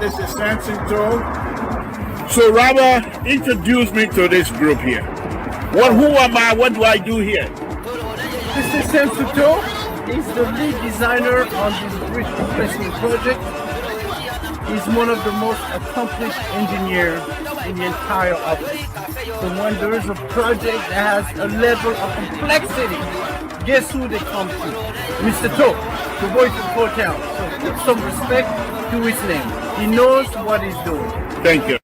This is Samson. So Robert, introduce me to this group here. Who am I? What do I do here? Mr. Samson is the lead designer on this bridge replacement project. He's one of the most accomplished engineers in the entire office. So when there is a project that has a level of complexity, guess who they come to? Mr. To, the voice of Hotel. So put some respect to his name. He knows what he's doing. Thank you.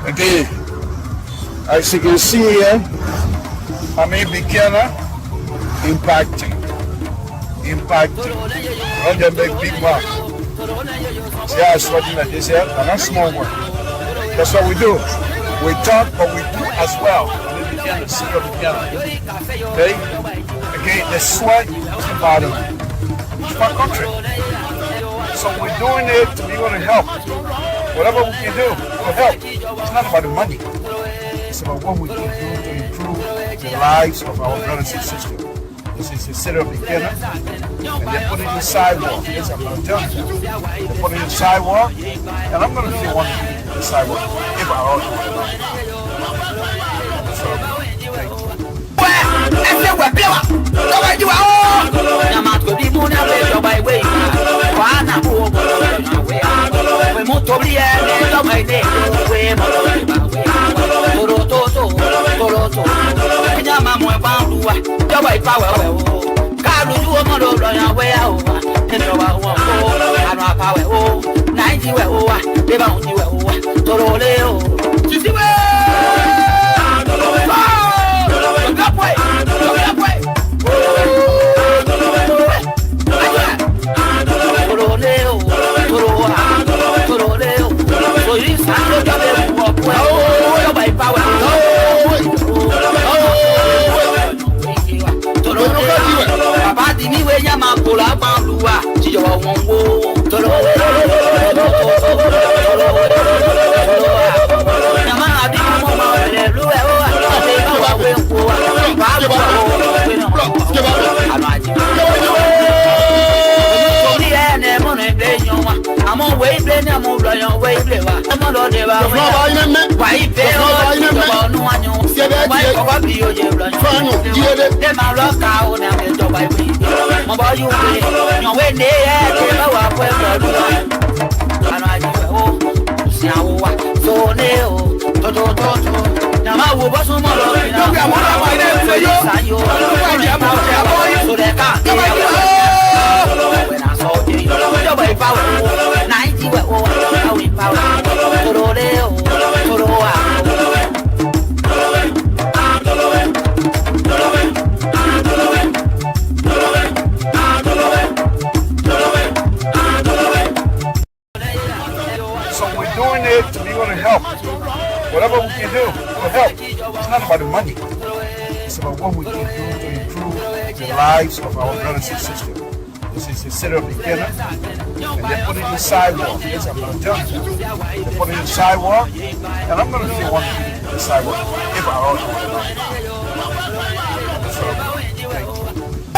Okay, as you can see here, I'm a beginner impacting. Not just make big work. See how it's working like this here? And that's small work. That's what we do. We talk, but we do as well. We begin to see your beginner. Okay? Again, the sweat is the bottom. It's my country. So we're doing it to be able to help. Whatever we can do will help. It's not about the money. It's about what we can do to improve the lives of our brothers and sisters. This is the city of beginner. And they put it in the sidewalk. Yes, I'm going to tell you. They put it in the sidewalk. And I'm going to be the one to be the sidewalk if I also want to. So, thank you. So we're doing it to be able to help. Whatever we can do to help. It's not about the money. It's about what we can do to improve the lives of our brothers and sisters. This is the city of beginner. And they put it in the sidewalk. Yes, I'm going to tell you. They put it in the sidewalk. And I'm going to be one in the sidewalk if I also want to know. So, thank you.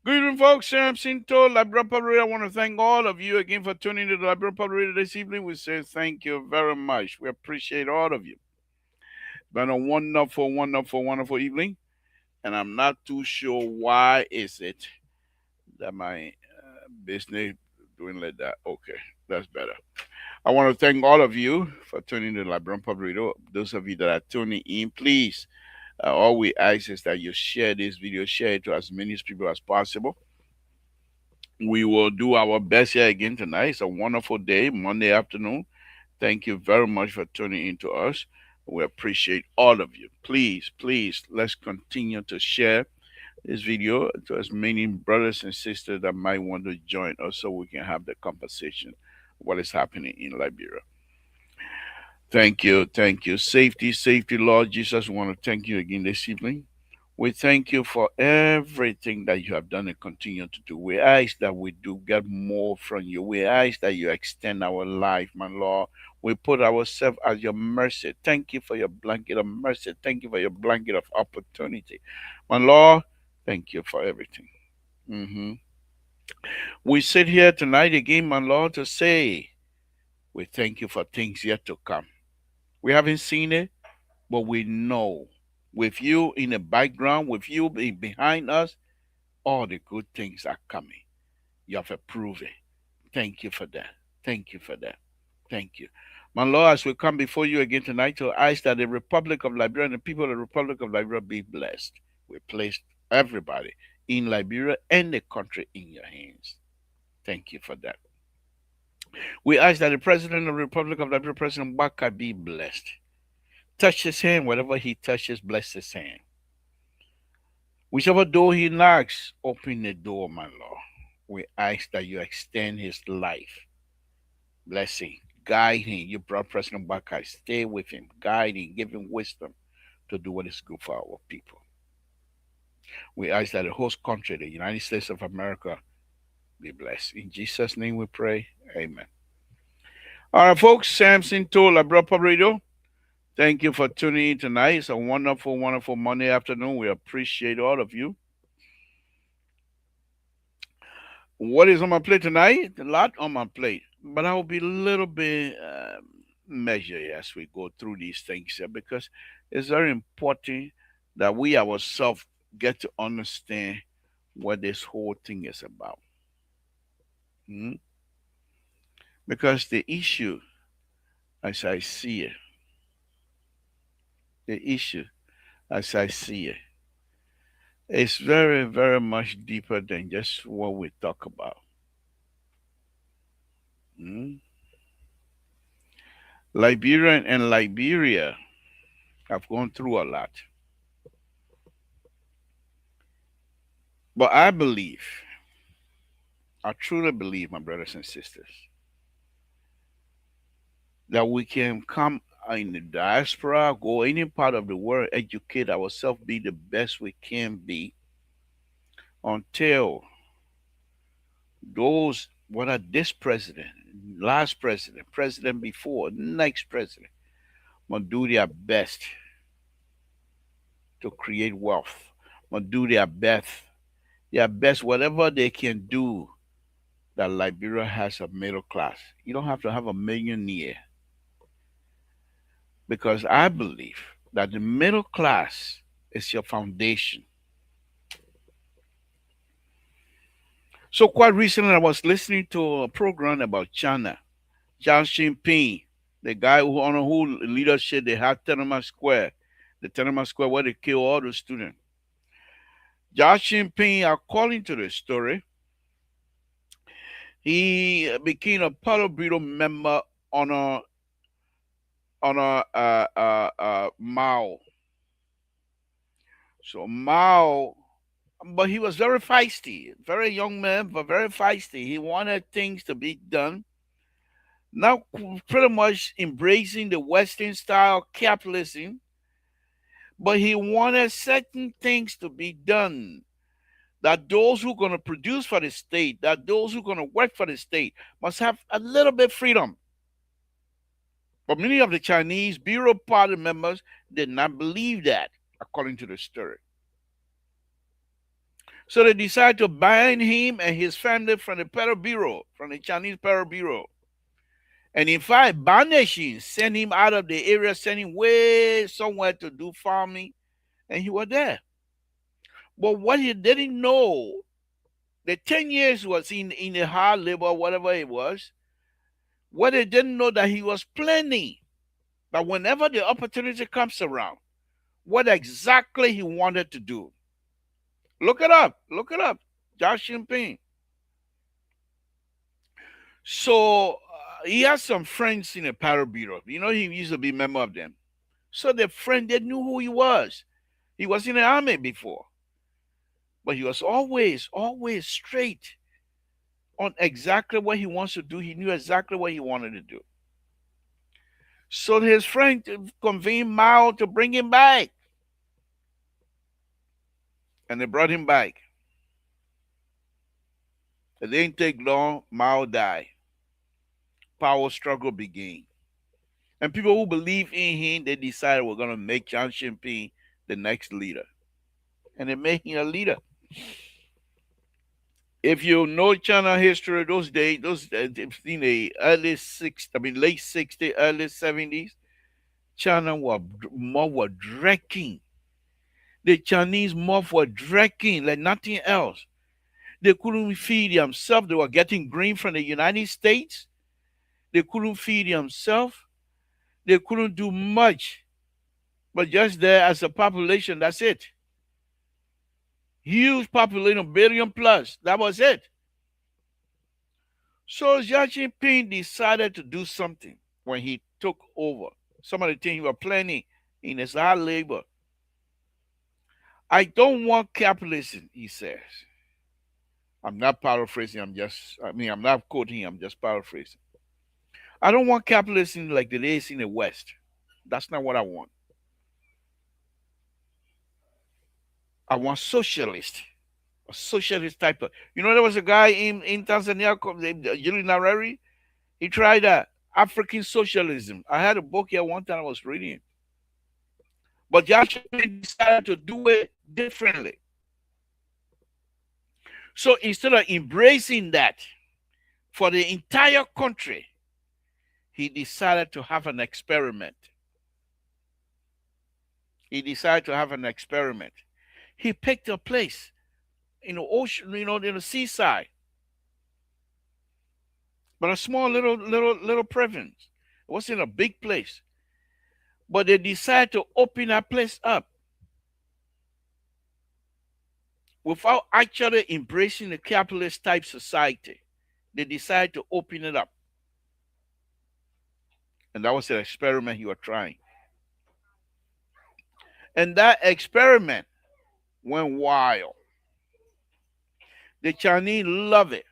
Good evening, folks. Samson to Libra Public. I want to thank all of you again for tuning to the Libra Public this evening. We say thank you very much. We appreciate all of you. It's been a wonderful, wonderful, wonderful evening, and I'm not too sure why is it that my business doing like that. Okay, that's better. I want to thank all of you for tuning to Libra Public. Those of you that are tuning in, please. All we ask is that you share this video, share it to as many people as possible. We will do our best here again tonight. It's a wonderful day, Monday afternoon. Thank you very much for tuning in to us. We appreciate all of you. Please, please, let's continue to share this video to as many brothers and sisters that might want to join us so we can have the conversation what is happening in Liberia. Thank you, thank you. Safety, safety, Lord Jesus. We want to thank you again this evening. We thank you for everything that you have done and continue to do. We ask that we do get more from you. We ask that you extend our life, my Lord. We put ourselves at your mercy. Thank you for your blanket of mercy. Thank you for your blanket of opportunity. My Lord, thank you for everything. Mhm. We sit here tonight again, my Lord, to say we thank you for things yet to come. We haven't seen it, but we know with you in the background, with you behind us, all the good things are coming. You have approved it. Thank you for that. Thank you for that. Thank you. My Lord, as we come before you again tonight to ask that the Republic of Liberia and the people of the Republic of Liberia be blessed. We place everybody in Liberia and the country in your hands. Thank you for that. We ask that the President of the Republic of Liberia, President Baka, be blessed. Touch his hand, whatever he touches, bless his hand. Whichever door he knocks, open the door, my Lord. We ask that you extend his life. Blessing, guide him. You brought President Baka. Stay with him, guide him, give him wisdom to do what is good for our people. We ask that the host country, the United States of America, be blessed. In Jesus' name we pray. Amen. All right, folks. Samson told Labra Radio. Thank you for tuning in tonight. It's a wonderful, wonderful Monday afternoon. We appreciate all of you. What is on my plate tonight? A lot on my plate, but I will be a little bit measured as we go through these things here because it's very important that we ourselves get to understand what this whole thing is about. Hmm? Because the issue, as I see it, the issue, as I see it, is very, very much deeper than just what we talk about. Hmm? Liberian and Liberia have gone through a lot. But I believe, I truly believe, my brothers and sisters, that we can come in the diaspora, go any part of the world, educate ourselves, be the best we can be until those, whether this president, last president, president before, next president, will do their best to create wealth, will do their best, whatever they can do, that Liberia has a middle class. You don't have to have a millionaire. Because I believe that the middle class is your foundation. So quite recently, I was listening to a program about China. Xi Jinping, the guy who on who leadership they had Tenement Square, the Tenement Square where they kill all the students. Xi Jinping, according to the story, he became a Politburo member on a Mao. So Mao, but he was very feisty, very young man, but very feisty. He wanted things to be done. Now, pretty much embracing the Western style capitalism, but he wanted certain things to be done. That those who are going to produce for the state, that those who are going to work for the state must have a little bit freedom. But many of the Chinese Bureau Party members did not believe that, according to the story. So they decided to ban him and his family from the Petrol Bureau, from the Chinese Petrol Bureau. And in fact, banishing, sent him out of the area, sent him way somewhere to do farming, and he was there. But what he didn't know, the 10 years was in the hard labor, whatever it was, what they didn't know that he was planning that whenever the opportunity comes around, what exactly he wanted to do. Look it up. Look it up. Xi Jinping. So he has some friends in the Petrol Bureau. You know, he used to be a member of them. So the friend, they knew who he was. He was in the army before. But he was always straight on exactly what he wants to do. He knew exactly what he wanted to do. So his friend convened Mao to bring him back. And they brought him back. It didn't take long, Mao died. Power struggle began. And people who believe in him, they decided we're going to make Xi Jinping the next leader. And they made him a leader. If you know China history, those days, in the late 60s, early 70s, China were dragging. The Chinese mob were dragging like nothing else. They couldn't feed themselves. They were getting grain from the United States. They couldn't feed themselves. They couldn't do much. But just there as a population, that's it. Huge population, billion plus. That was it. So Xi Jinping decided to do something when he took over. Some of the things he was planning in his hard labor. I don't want capitalism, he says. I'm not paraphrasing, I'm not quoting, I'm just paraphrasing. I don't want capitalism like the days in the West. That's not what I want. I want socialist. A socialist type of. You know, there was a guy in Tanzania called Julian Nyerere. He tried African socialism. I had a book here one time I was reading. But Joshua decided to do it differently. So instead of embracing that for the entire country, he decided to have an experiment. He decided to have an experiment. He picked a place in the ocean, in the seaside, but a small little province. It wasn't a big place. But they decided to open that place up without actually embracing the capitalist type society. They decided to open it up. And that was the experiment you were trying. And that experiment went wild. The Chinese love it.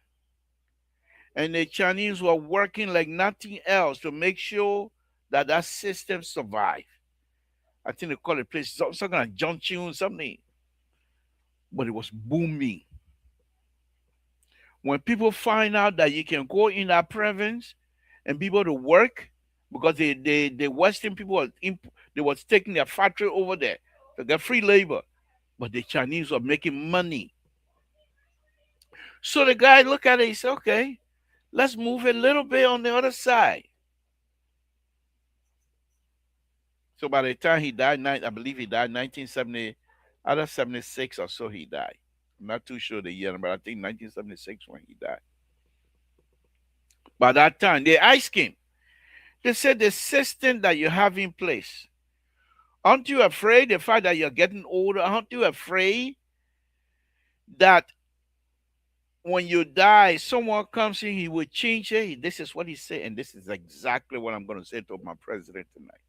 And the Chinese were working like nothing else to make sure that that system survived. I think they call it place some kind of junction, something. But it was booming. When people find out that you can go in that province and be able to work, because the Western people they was taking their factory over there to get free labor, but the Chinese were making money. So the guy looked at it, he said, okay, let's move a little bit on the other side. So by the time he died, I believe he died 1970, either 76 or so he died. I'm not too sure the year, but I think 1976 when he died. By that time, they asked him, they said the system that you have in place, aren't you afraid the fact that you're getting older? Aren't you afraid that when you die, someone comes in, he will change it? This is what he said, and this is exactly what I'm going to say to my president tonight.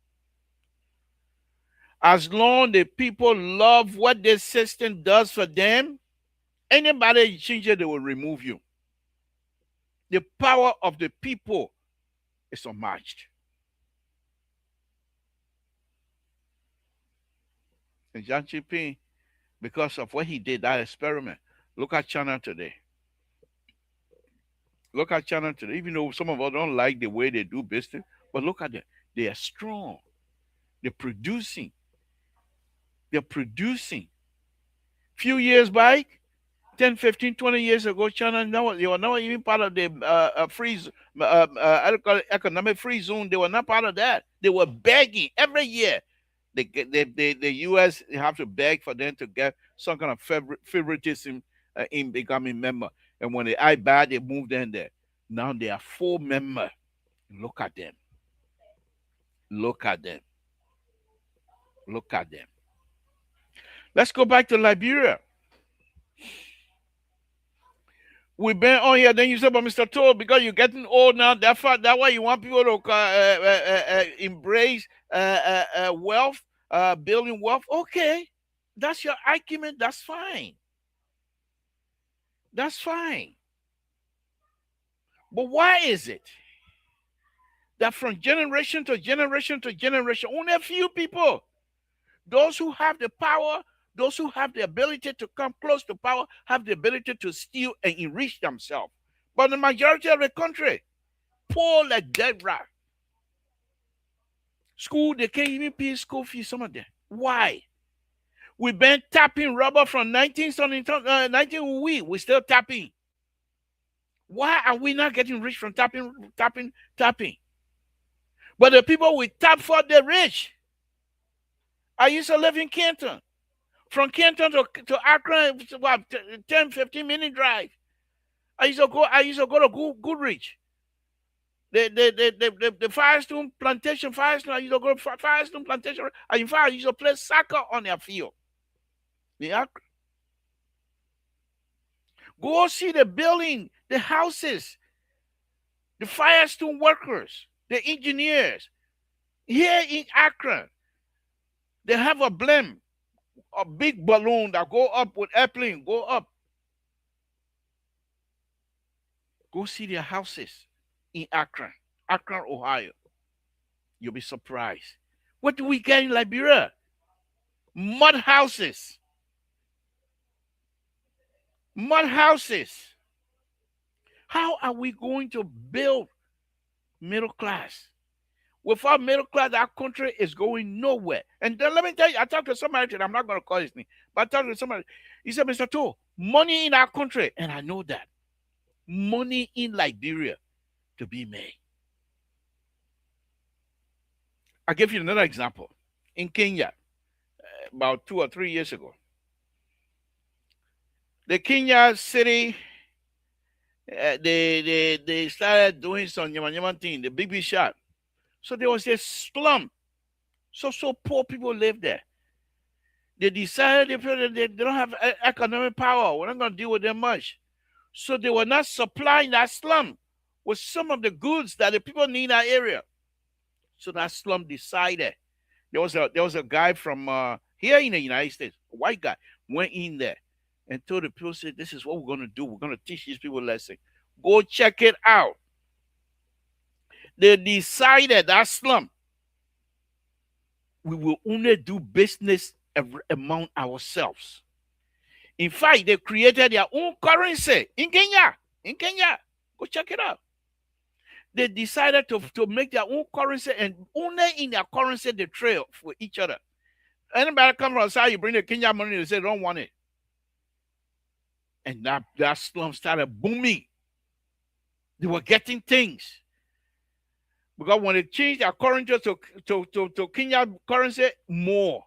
As long as the people love what this system does for them, anybody change it, they will remove you. The power of the people is unmatched. And Xi Jinping, because of what he did, that experiment, look at China today. Look at China today. Even though some of us don't like the way they do business, but look at them. They are strong. They're producing. They're producing. Few years back, 10, 15, 20 years ago, China, they were not even part of the economic free zone. They were not part of that. They were begging every year. The U.S. have to beg for them to get some kind of favoritism in becoming member. And when they eye bad, they moved in there. Now they are full member. Look at them. Look at them. Look at them. Let's go back to Liberia. We've been on here. Then you said, but Mr. Toll, because you're getting old now, that why you want people to embrace wealth, building wealth. Okay, that's your argument. That's fine. That's fine. But why is it that from generation to generation to generation, only a few people, those who have the power, those who have the ability to come close to power, have the ability to steal and enrich themselves? But the majority of the country, poor like dead rat. School, they can't even pay school fees, some of them. Why? We've been tapping rubber from 19 we're still tapping. Why are we not getting rich from tapping? But the people we tap for, they're rich. I used to live in Canton. From Canton to Accra, it's about 10, 15-minute drive. I used to go to Goodrich. The Firestone Plantation, Firestone. I used to go to Firestone Plantation. And in fact, I used to play soccer on their field. Yeah. Go see the building, the houses, the Firestone workers, the engineers. Here in Accra, they have a blimp, a big balloon that go up with airplane, go up. Go see their houses in Akron, Ohio. You'll be surprised. What do we get in Liberia? Mud houses. Mud houses. How are we going to build middle class? Without middle class, our country is going nowhere. And then let me tell you, I talked to somebody today, I'm not going to call his name, but I talked to somebody. He said, Mr. Toe, money in our country, and I know that. Money in Liberia to be made. I'll give you another example. In Kenya, about 2 or 3 years ago, the Kenya city, they started doing some yama thing, the big shot. So there was a slum. So poor people live there. They decided they don't have economic power. We're not going to deal with them much. So they were not supplying that slum with some of the goods that the people need in that area. So that slum decided. There was a guy from here in the United States, a white guy, went in there and told the people, said, this is what we're going to do. We're going to teach these people a lesson. Go check it out. They decided that slum, we will only do business among ourselves. In fact, they created their own currency in Kenya. In Kenya. Go check it out. They decided to make their own currency, and only in their currency they trade for each other. Anybody come from outside, you bring the Kenya money, they say, don't want it. And that slum started booming. They were getting things. Because when they changed their currency to Kenya currency, more.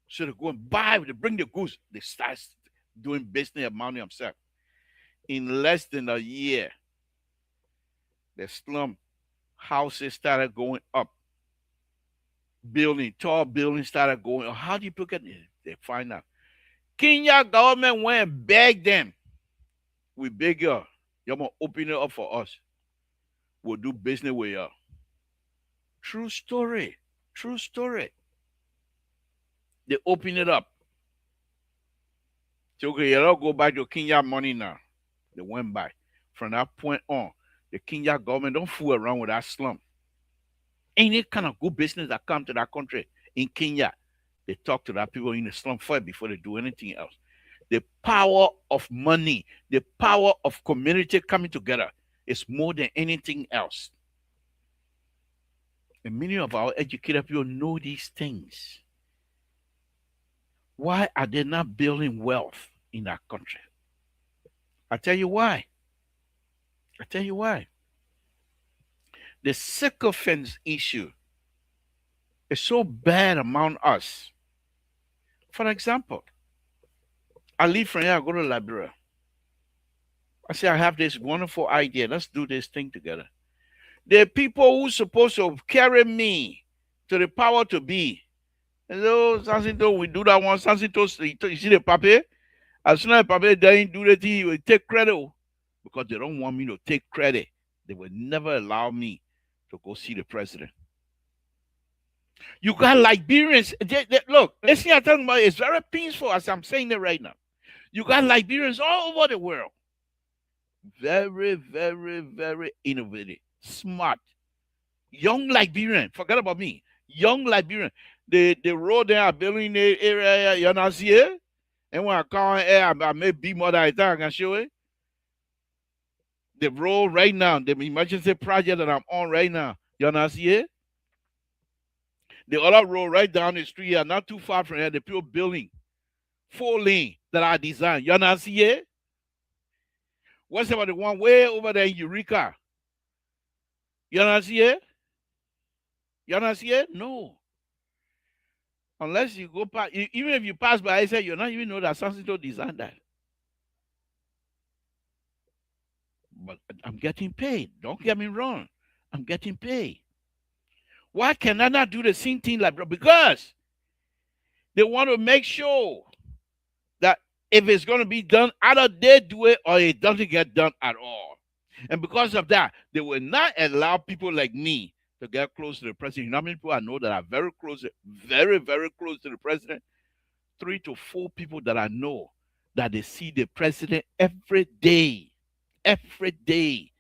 So they go and buy, they bring the goods, they start doing business among themselves. In less than a year, the slum houses started going up. Tall buildings started going up. How do you look at it? They find out. Kenya government went and begged them. We beg you, you're going to open it up for us. We'll do business with you. True story. True story. They open it up. So, okay, you don't go back to Kenya money now. They went back. From that point on, the Kenya government don't fool around with that slum. Any kind of good business that come to that country in Kenya, they talk to that people in the slum first before they do anything else. The power of money, the power of community coming together is more than anything else. And many of our educated people know these things. Why are they not building wealth in our country? I tell you why. The sycophants issue is so bad among us. For example, I leave from here, I go to Liberia. I say, I have this wonderful idea. Let's do this thing together. The people who supposed to carry me to the power to be. And so, Samson, we do that one. Samson, you see the paper? As soon as the paper doesn't do the thing, he will take credit. Because they don't want me to take credit. They will never allow me to go see the president. You got Liberians. Look, listen, I'm talking about it's very peaceful as I'm saying it right now. You got Liberians all over the world. Very, very, very innovative, smart. Young Liberian. Forget about me. Young Liberian. The road they are building the area, you know, see it? And when I call here, I may be more than I can show it. The road right now, the emergency project that I'm on right now, you know, see it? The other road right down the street here, not too far from here, the people building 4 lane that I designed. You not see it? What's about the one way over there in Eureka? You not see it? You not see it? No. Unless you go past, even if you pass by, I say you're not even know that Samson designed that. But I'm getting paid. Don't get me wrong. I'm getting paid. Why can I not do the same thing like bro? Because they want to make sure that if it's going to be done, either they do it or it doesn't get done at all. And because of that, they will not allow people like me to get close to the president. You know how many people I know that are very close, very, very close to the president? 3 to 4 people that I know that they see the president every day. Every day.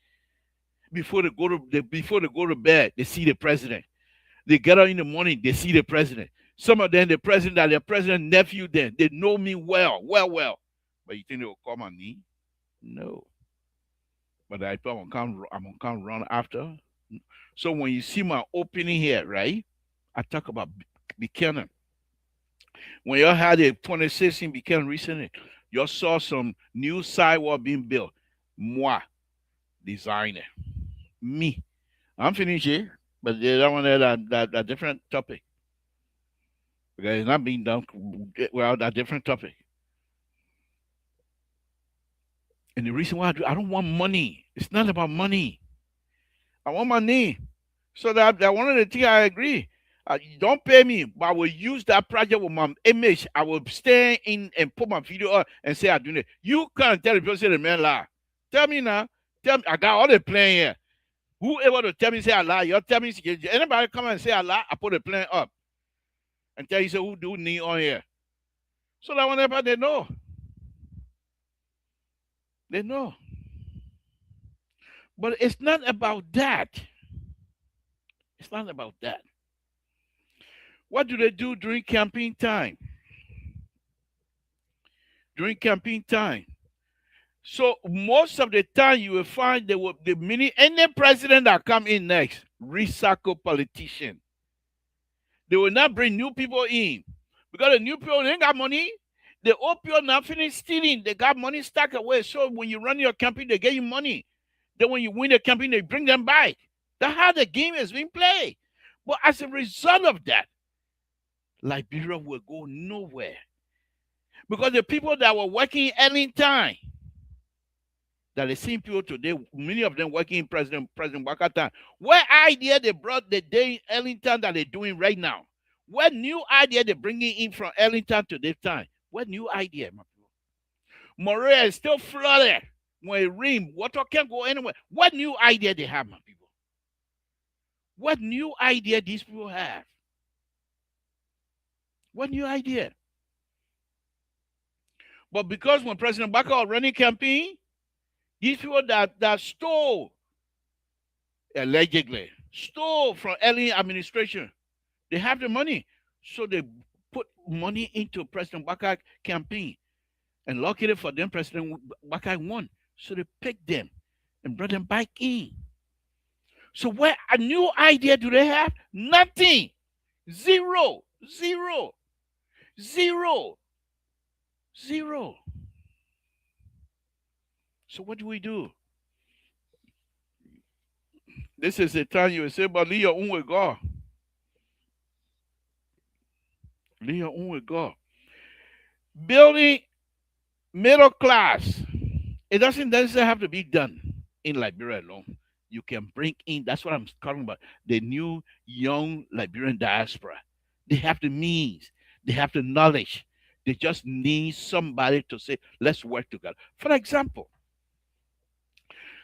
Before they go to bed, they see the president. They get up in the morning, they see the president. Some of them, the president, that their president nephew, then they know me well, well, well. But you think they will come on me? No. But I'm gonna come run after. So when you see my opening here, right? I talk about Buchanan. When y'all had a 2016 Buchanan recently, y'all saw some new sidewalk being built. Moi, designer. Me. I'm finished here, but that one there that different topic. Because it's not being done well, that different topic. And the reason why I don't want money. It's not about money. I want money. So that one of the things I agree. You don't pay me, but I will use that project with my image. I will stay in and put my video up and say I'm doing it. You can't tell the people say the man lie. Tell me now. Tell me I got all the plan here. Who able to tell me say I lie? You tell me anybody come and say I lie, I put the plan up. And tell you say who do need on here. So that whenever they know. They know. But it's not about that. It's not about that. What do they do during campaign time? During campaign time. So most of the time you will find any president that come in next, recycle politician. They will not bring new people in. Because the new people, they ain't got money. The old people not finished stealing. They got money stacked away. So when you run your campaign, they get you money. Then when you win the campaign, they bring them back. That's how the game is being played. But as a result of that, Liberia will go nowhere. Because the people that were working any time, that the same people today, many of them working in President Waka time, what idea they brought the day in Ellington that they're doing right now? What new idea they're bringing in from Ellington to this time? What new idea, my people? Morea is still flooded. When it rains, water can't go anywhere. What new idea they have, my people? What new idea these people have? What new idea? But because when President Baka was running campaign, these people that stole, allegedly, stole from early administration, they have the money. So they put money into President Baka campaign. And luckily for them, President Baka won. So they picked them and brought them back in. So what a new idea do they have? Nothing. Zero. Zero. Zero. Zero. So what do we do? This is the time you will say, but leave your own with God. Leave your own with God. Building middle class. It doesn't necessarily have to be done in Liberia alone. You can bring in, that's what I'm talking about, the new young Liberian diaspora. They have the means. They have the knowledge. They just need somebody to say, let's work together. For example,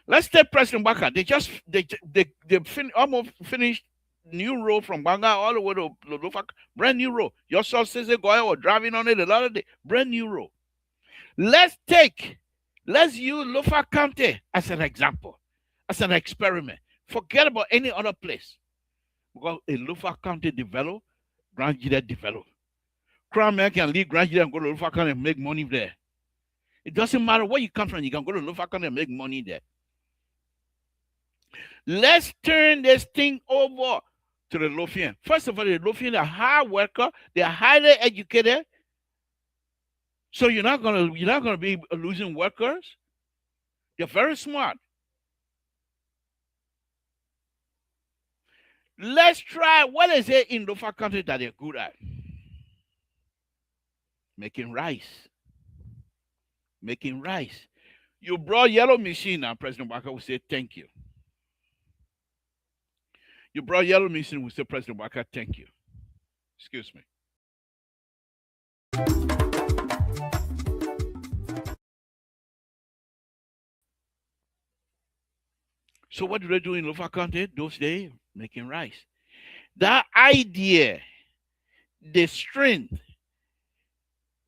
let's take President Baka. Almost finished new road from Banga all the way to Lofak. Brand new road. Your saw Cesar Goya was driving on it a lot of day. Brand new road. Let's use Lofa County as an example, as an experiment. Forget about any other place. Because in Lofa County develop, Grand Gida develop. Crown man can leave Grand Gida and go to Lofa County and make money there. It doesn't matter where you come from, you can go to Lofa County and make money there. Let's turn this thing over to the Lofian. First of all, the Lofian are hard worker, they are highly educated. So you're not gonna be losing workers. They're very smart. Let's try what is it in Lofa County that they're good at. Making rice. Making rice. You brought yellow machine and President Waka will say thank you. You brought yellow machine will say President Waka thank you. Excuse me. So what do they do in Lofa County those days? Making rice. That idea, the strength,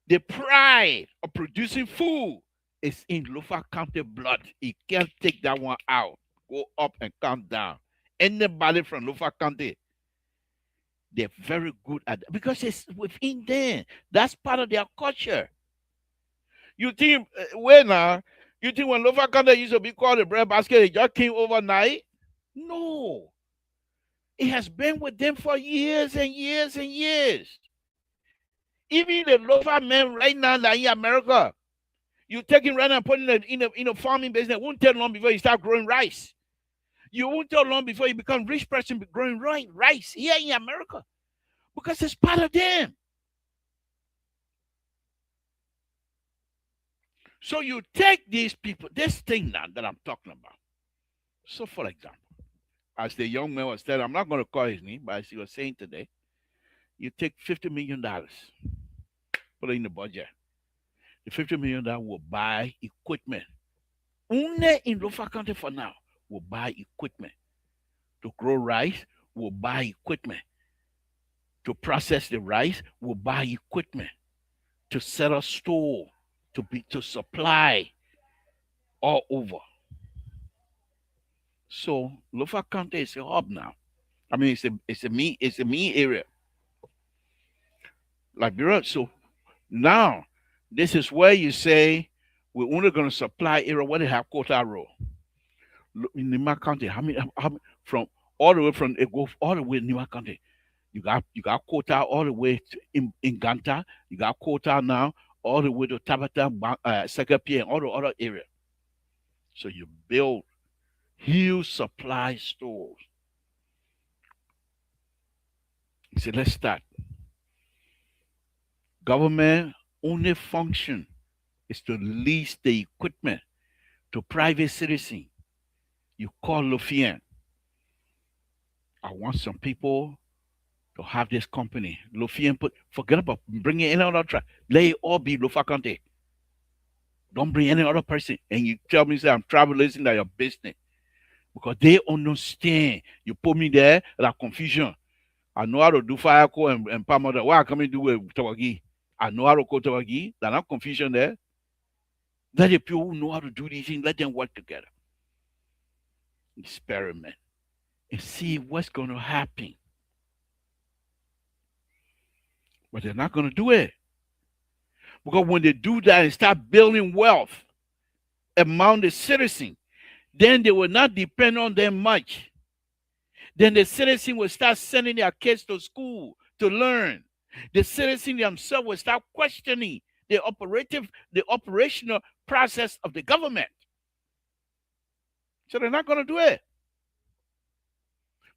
the pride of producing food is in Lofa County blood. You can't take that one out. Go up and come down. Anybody from Lofa County, they're very good at that because it's within them. That's part of their culture. You think when you think when Lofa County used to be called the bread basket, it just came overnight? No. It has been with them for years and years and years. Even the loafer men right now that in America, you take him right now and put him in a farming business. It won't take long before you start growing rice. You won't take long before you become rich person growing rice here in America because it's part of them. So you take these people, this thing now that I'm talking about. So for example, as the young man was telling, I'm not going to call his name, but as he was saying today, you take $50 million, put it in the budget. The $50 million will buy equipment. Only in Lofa County for now will buy equipment. To grow rice, will buy equipment. To process the rice, will buy equipment. To set a store, to supply all over. So Lofa County is a hub now. I mean, it's a main area. Liberia. So now this is where you say we're only going to supply area where they have quota row. In Nima County, how many from all the way from it go all the way in Nima County? You got quota all the way to, in Ganta. You got quota now all the way to Tabata, Sekapie, and all the other area. So you build huge supply stores. He said, let's start. Government only function is to lease the equipment to private citizens. You call Lufien. I want some people to have this company. Lufien forget about bringing any other truck. Let it all be Lofa County. Don't bring any other person. And you tell me, say, I'm traveling that your business. Because they understand. You put me there, that confusion. I know how to do fire call and palm order. What I come and do with Tawagi? I know how to call Tawagi. There's not confusion there. Let the people who know how to do these things, let them work together. Experiment and see what's going to happen. But they're not going to do it. Because when they do that and start building wealth among the citizens, then they will not depend on them much. Then the citizen will start sending their kids to school to learn. The citizen themselves will start questioning the operational process of the government. So they're not going to do it.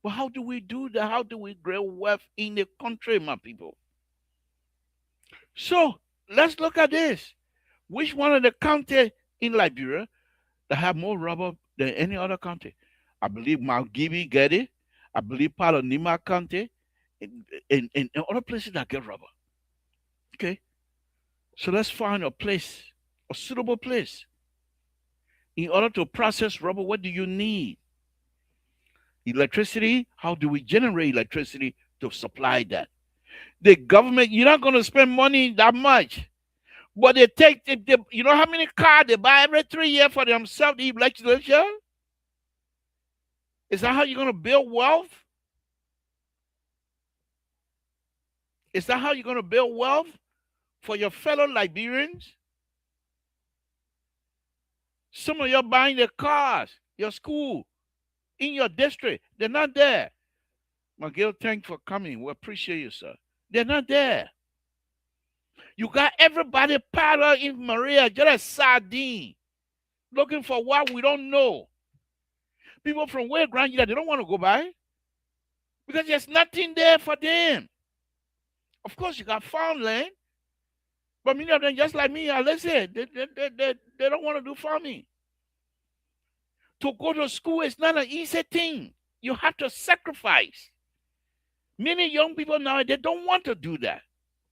But how do we do that? How do we grow wealth in the country, my people? So let's look at this. Which one of the counties in Liberia that have more rubber than any other county? I believe Mount Gibby get it. I believe part of Nima County and other places that get rubber. Okay. So let's find a place, a suitable place. In order to process rubber, what do you need? Electricity. How do we generate electricity to supply that? The government, you're not going to spend money that much. But they take, you know how many cars they buy every 3 years for themselves, the legislature? Is that how you're going to build wealth? Is that how you're going to build wealth for your fellow Liberians? Some of you are buying the cars, your school, in your district. They're not there. Miguel, thanks for coming. We appreciate you, sir. They're not there. You got everybody paddled in Maria, just a sardine, looking for what we don't know. People from where ground they don't want to go by because there's nothing there for them. Of course, you got farmland, But many of them, just like me, are lazy. They don't want to do farming. To go to school is not an easy thing. You have to sacrifice. Many young people now, they don't want to do that.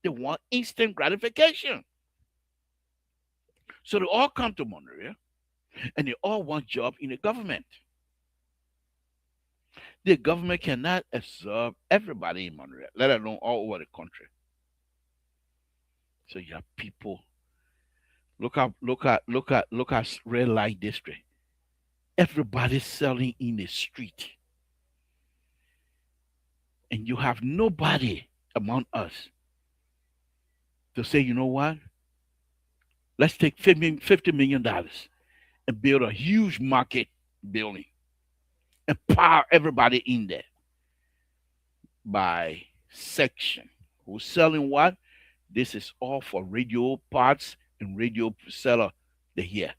They want instant gratification. So they all come to Monrovia and they all want job in the government. The government cannot absorb everybody in Monrovia, let alone all over the country. So you have people. Look at red light district. Everybody's selling in the street, and you have nobody among us to say, you know what? Let's take $50 million and build a huge market building and power everybody in there by section. Who's selling what? This is all for radio parts and radio seller. They hear.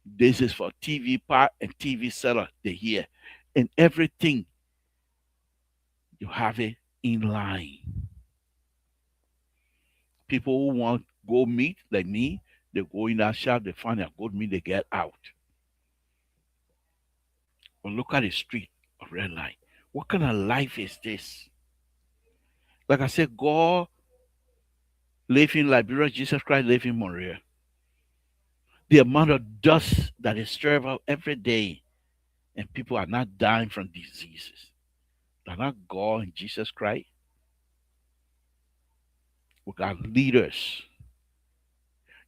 This is for TV part and TV seller. They hear. And everything you have it in line. People who want gold meat like me, they go in that shop, they find a gold meat, they get out. But look at the street of red light. What kind of life is this? Like I said, God live in Liberia, Jesus Christ live in Monrovia. The amount of dust that is stirred up every day, and people are not dying from diseases. They're not God and Jesus Christ. We got leaders.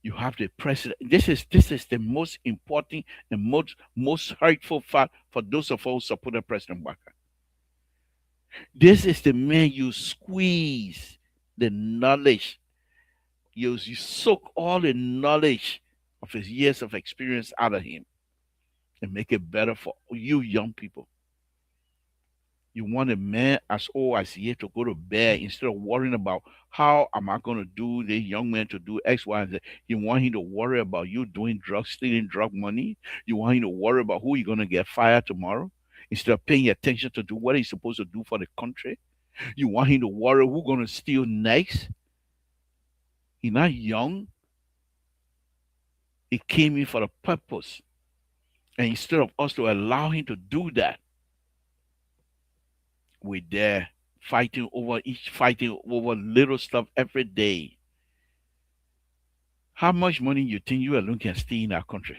You have the president. This is the most important and most hurtful fact for those of us who supported President Waka. This is the man you squeeze the knowledge. You soak all the knowledge of his years of experience out of him and make it better for you young people. You want a man as old as he is to go to bed instead of worrying about how am I going to do this young man to do X, Y, and Z. You want him to worry about you doing drugs, stealing drug money. You want him to worry about who you're going to get fired tomorrow instead of paying attention to do what he's supposed to do for the country. You want him to worry who's going to steal next. He's not young. He came in for a purpose. And instead of us to allow him to do that, we're there fighting over little stuff every day. How much money you think you alone can steal in our country?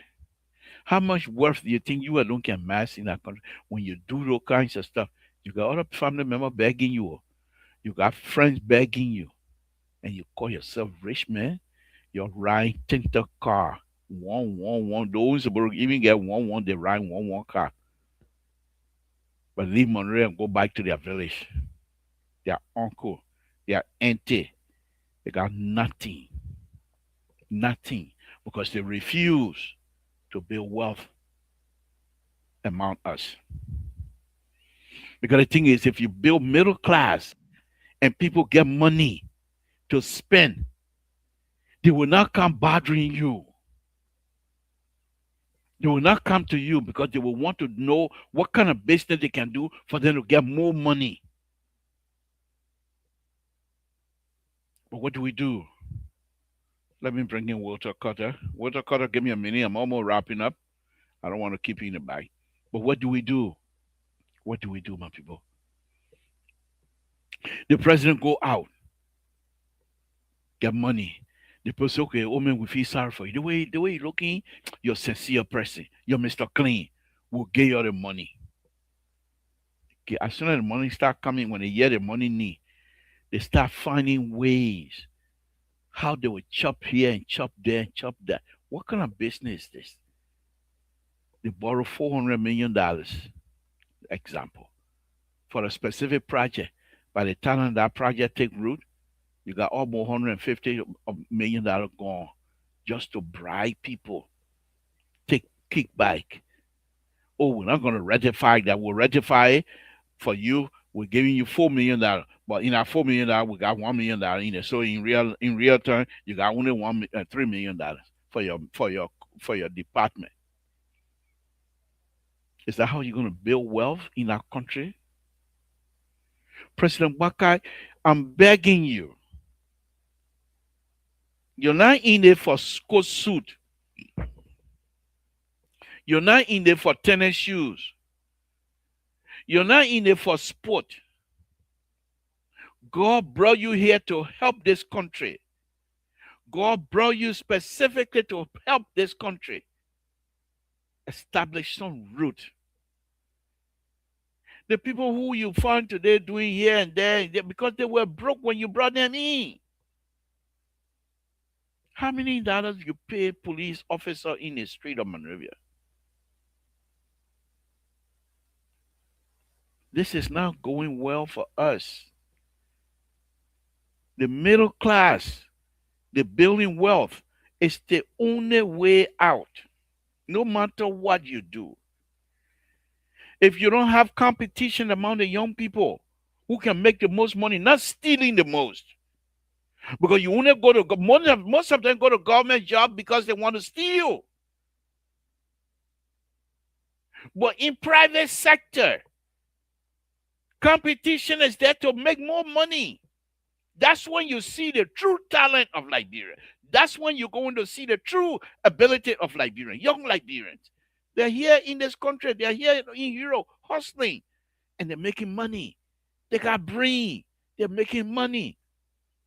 How much wealth do you think you alone can amass in our country? When you do those kinds of stuff, you got other family members begging you, you got friends begging you, and you call yourself rich man. You're riding tinted car, one. Those supposed to even get one, they ride one car. But leave Monroe and go back to their village. Their uncle, their auntie, they got nothing. Nothing. Because they refuse to build wealth among us. Because the thing is, if you build middle class and people get money to spend, they will not come bothering you. They will not come to you because they will want to know what kind of business they can do for them to get more money. But what do we do? Let me bring in Walter Cutter. Walter Cutter, give me a minute. I'm almost wrapping up. I don't want to keep you in the bag. But what do we do? What do we do, my people? The president go out, get money. The person say, okay, oh man, we feel sorry for you. The way you're looking, you're a sincere person. You're Mr. Clean. We'll give you the money. Okay, as soon as the money start coming, when they hear the money need, they start finding ways how they will chop here and chop there and chop that. What kind of business is this? They borrow $400 million, example, for a specific project. By the time that project take root, you got almost $150 million gone just to bribe people, take kickback. Oh, we're not going to ratify that. We'll ratify it for you. We're giving you $4 million, but in our $4 million, we got $1 million in it. So in real term, you got only $3 million for your department. Is that how you're going to build wealth in our country? President Wakai, I'm begging you. You're not in there for coat suit. You're not in there for tennis shoes. You're not in there for sport. God brought you here to help this country. God brought you specifically to help this country establish some root. The people who you find today doing here and there, because they were broke when you brought them in. How many dollars you pay police officer in the street of Monrovia? This is not going well for us. The middle class, the building wealth is the only way out, no matter what you do. If you don't have competition among the young people who can make the most money, not stealing the most, because you only go to most of them go to government job because they want to steal. But in private sector, competition is there to make more money. That's when you see the true talent of Liberia. That's when you're going to see the true ability of Liberians, young Liberians. They're here in this country. They're here in Europe hustling, and they're making money. They got brain. They're making money.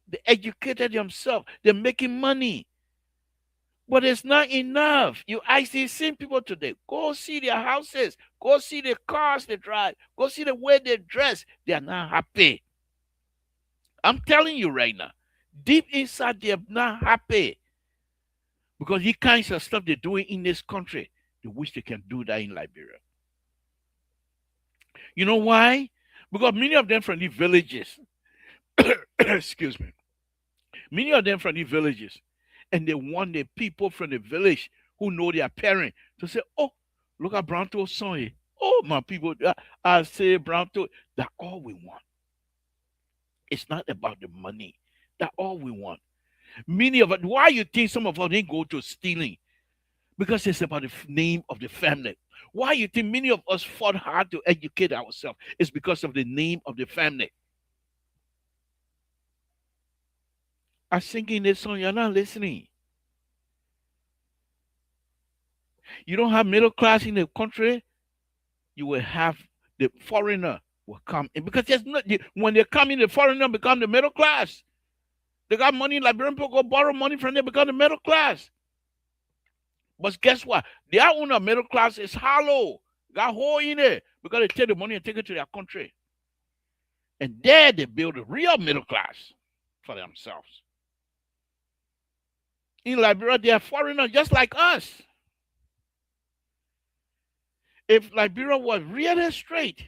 They educated themselves. They're making money. But it's not enough. You ask these same people today, go see their houses, go see the cars they drive, go see the way they dress. They are not happy. I'm telling you right now, deep inside they're not happy. Because the kinds of stuff they're doing in this country, they wish they can do that in Liberia. You know why? Because many of them from the villages, excuse me, many of them from the villages, and they want the people from the village who know their parent to say, oh, look at Brownto's son here. Oh, my people, I say Brownto, that's all we want. It's not about the money. That's all we want. Many of us, why you think some of us didn't go to stealing? Because it's about the name of the family. Why you think many of us fought hard to educate ourselves? It's because of the name of the family. I sing in this song, you're not listening. You don't have middle class in the country, you will have the foreigner will come in. Because there's not, when they come in, the foreigner become the middle class. They got money, Liberian people go borrow money from them, become the middle class. But guess what? Their own middle class is hollow. Got hole in it because they take the money and take it to their country. And there they build a real middle class for themselves. In Liberia, they are foreigners just like us. If Liberia was really straight,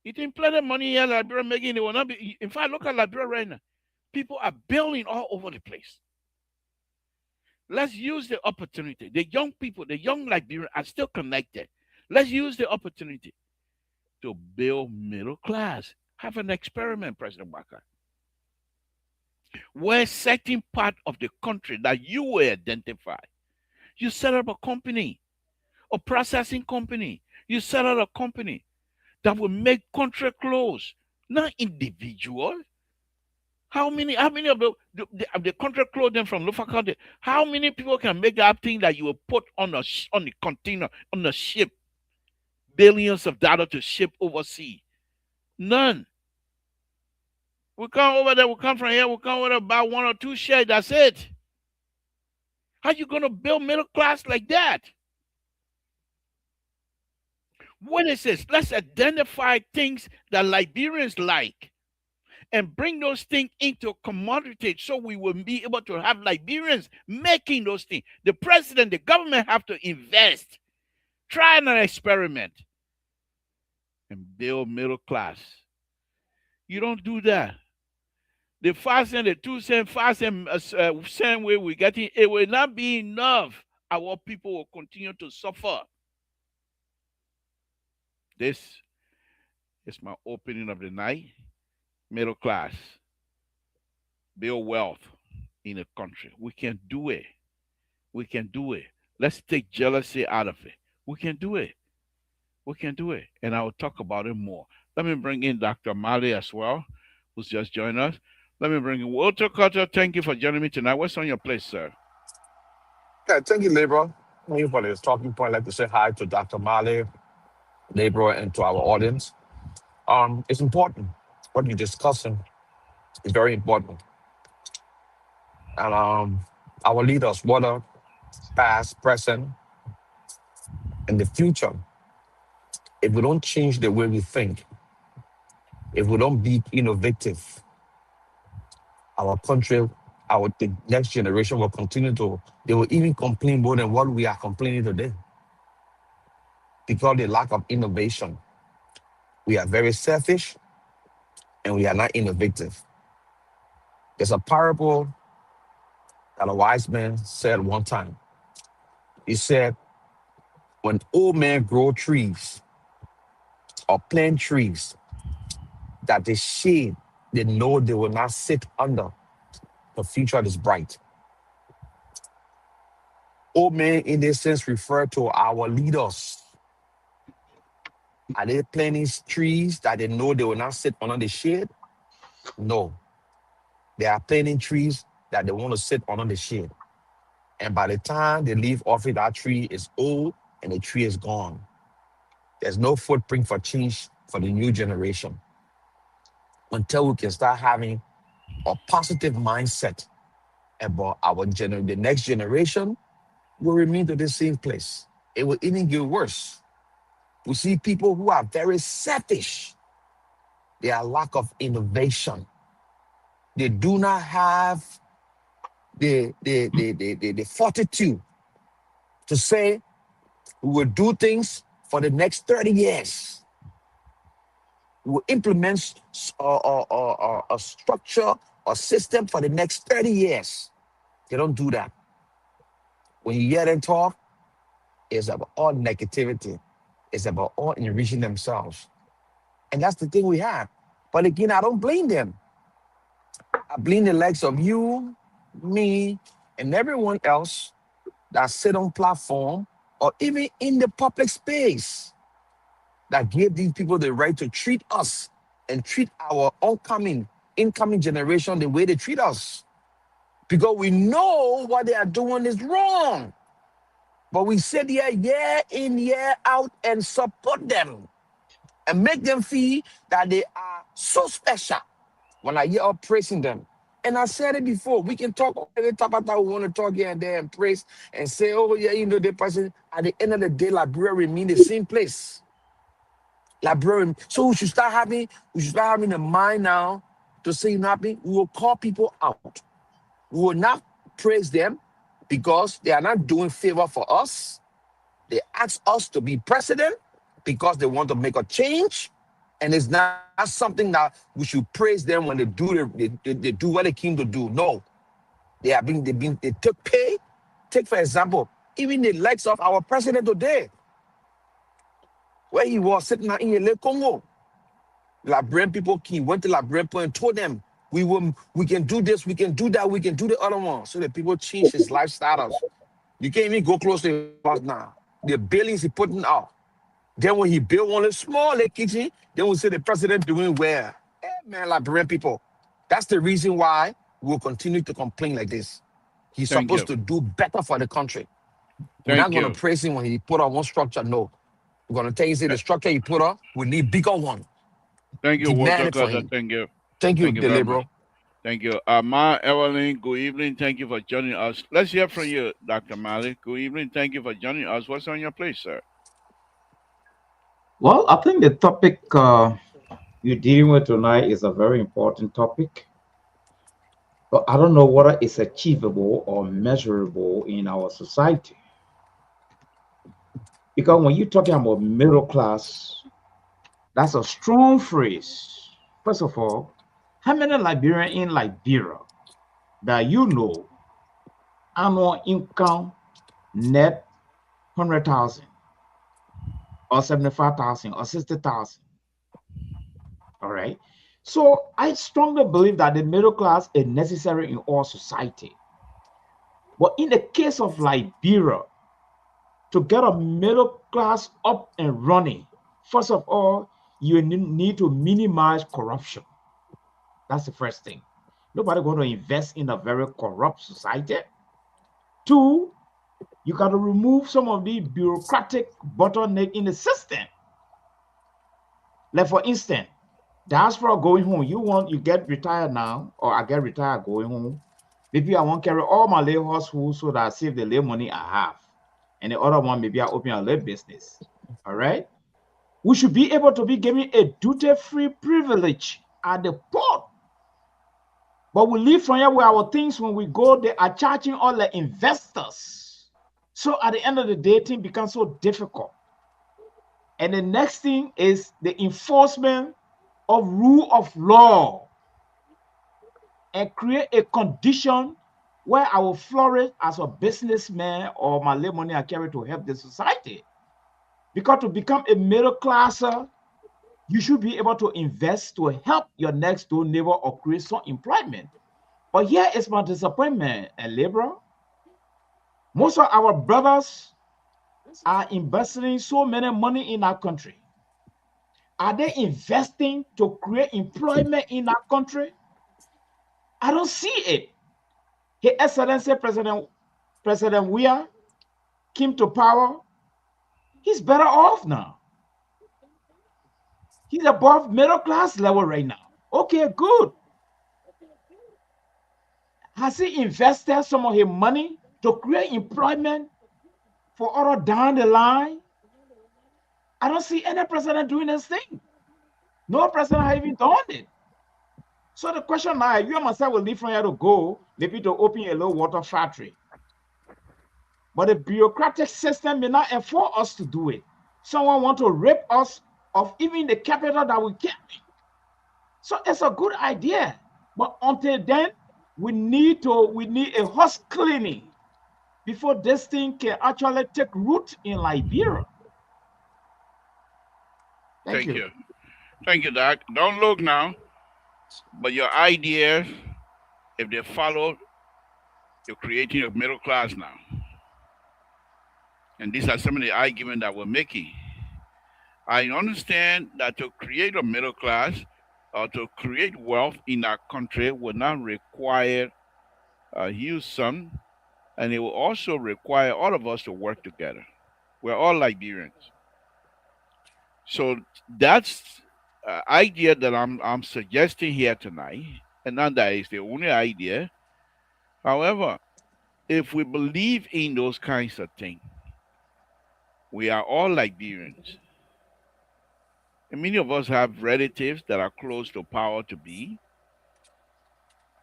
you think plenty of money here, Liberia making it will not be. In fact, look at Liberia right now. People are building all over the place. Let's use the opportunity. The young people, the young Liberians are still connected. Let's use the opportunity to build middle class. Have an experiment, President Baka. Where certain part of the country that you will identify, you set up a company, a processing company. You set up a company that will make country clothes, not individual. How many of the country clothing from Lufa County? How many people can make that thing that you will put on the container on the ship? Billions of dollars to ship overseas. None. We come over there. We come from here. We come over there buy one or two shares. That's it. How you gonna build middle class like that? What is this? Let's identify things that Liberians like and bring those things into commodity so we will be able to have Liberians making those things. The president, the government have to invest, try an experiment, and build middle class. You don't do that. The 5 cent, the 2 cent, 5 cent, same way we're getting, it will not be enough. Our people will continue to suffer. This is my opening of the night. Middle class, build wealth in the country. We can do it. We can do it. Let's take jealousy out of it. We can do it. We can do it. And I will talk about it more. Let me bring in Dr. Mali as well, who's just joined us. Let me bring you Walter Carter. Thank you for joining me tonight. What's on your plate, sir? Yeah, thank you, Labor. Thank you for this talking point. I'd like to say hi to Dr. Mali, Labor, and to our audience. It's important. What you're discussing is very important. And our leaders, whether past, present, and the future, if we don't change the way we think, if we don't be innovative, our country, the next generation will continue to, they will even complain more than what we are complaining today because the lack of innovation. We are very selfish and we are not innovative. There's a parable that a wise man said one time. He said, when old men grow trees or plant trees, that the shade they know they will not sit under, the future is bright. Old men, in this sense, refer to our leaders. Are they planting trees that they know they will not sit under the shade? No. They are planting trees that they want to sit under the shade. And by the time they leave off it, that tree is old and the tree is gone. There's no footprint for change for the new generation until we can start having a positive mindset about the next generation will remain to the same place. It will even get worse. We see people who are very selfish. They are lack of innovation. They do not have the fortitude to say we will do things for the next 30 years. We will implement a structure or system for the next 30 years. They don't do that. When you hear them talk, it's about all negativity. It's about all enriching themselves. And that's the thing we have. But again, I don't blame them. I blame the likes of you, me, and everyone else that sit on platform or even in the public space that give these people the right to treat us and treat our incoming generation the way they treat us. Because we know what they are doing is wrong. But we sit here year in, year out and support them and make them feel that they are so special when I hear us praising them. And I said it before, we can talk every time we want to talk here and there and praise and say, oh yeah, you know, the person, at the end of the day, library mean the same place. Librarian. So we should start having a mind now to say nothing. We will call people out. We will not praise them because they are not doing favor for us. They ask us to be president because they want to make a change. And it's not something that we should praise them when they do what they came to do. No. They took pay. Take, for example, even the likes of our president today, where he was sitting in Le Congo. Liberian people, he went to Liberian people and told them, we can do this, we can do that, we can do the other one. So the people changed his lifestyle. You can't even go close to his house now. The buildings he putting out. Then when he built one small kitchen, then we say the president doing well. Hey man, Liberian people. That's the reason why we'll continue to complain like this. He's Thank supposed you. to do better for the country. We're not Thank going to you. praise him when he put on one structure. No. We're going to tell you, say the Th- structure he put on, we need bigger one. Thank you, Demand Walter it for Carter. him. Thank you. Thank you, Thank you very much. Delibero. Thank you. Ma Evelyn, good evening. Thank you for joining us. Let's hear from you, Dr. Malik. Good evening. Thank you for joining us. What's on your plate, sir? Well, I think the topic you're dealing with tonight is a very important topic, but I don't know whether it's achievable or measurable in our society. Because when you're talking about middle class, that's a strong phrase. First of all, how many Liberians in Liberia that you know annual income net 100,000 or 75,000 or 60,000? All right. So I strongly believe that the middle class is necessary in all society. But in the case of Liberia, to get a middle class up and running, first of all, you need to minimize corruption. That's the first thing. Nobody going to invest in a very corrupt society. Two, you got to remove some of the bureaucratic bottleneck in the system. Like for instance, diaspora going home. You get retired now, or I get retired going home. Maybe I want to carry all my little household so that I save the little money I have. And the other one, maybe I open a little business. All right. We should be able to be given a duty-free privilege at the port. But we live from here where our things, when we go, they are charging all the investors. So at the end of the day, things become so difficult. And the next thing is the enforcement of rule of law and create a condition where I will flourish as a businessman or my little money I carry to help the society. Because to become a middle classer, you should be able to invest to help your next door neighbor or create some employment. But here is my disappointment, and Libra. Most of our brothers are investing so many money in our country. Are they investing to create employment in our country? I don't see it. His Excellency President Weah came to power. He's better off now. He's above middle class level right now. Okay, good. Has he invested some of his money to create employment for other down the line? I don't see any president doing this thing. No president has even done it. So the question now, you and myself will leave from here to go, maybe to open a little water factory. But the bureaucratic system may not afford us to do it. Someone want to rip us of even the capital that we get. So it's a good idea. But until then, we need a house cleaning before this thing can actually take root in Liberia. Thank you. Thank you, Doc. Don't look now, but your idea, if they follow, you're creating a middle class now. And these are some of the arguments that we're making. I understand that to create a middle class or to create wealth in our country will not require a huge sum, and it will also require all of us to work together. We're all Liberians. So that's idea that I'm suggesting here tonight, and not that is the only idea. However, if we believe in those kinds of things, we are all Liberians. And many of us have relatives that are close to power to be.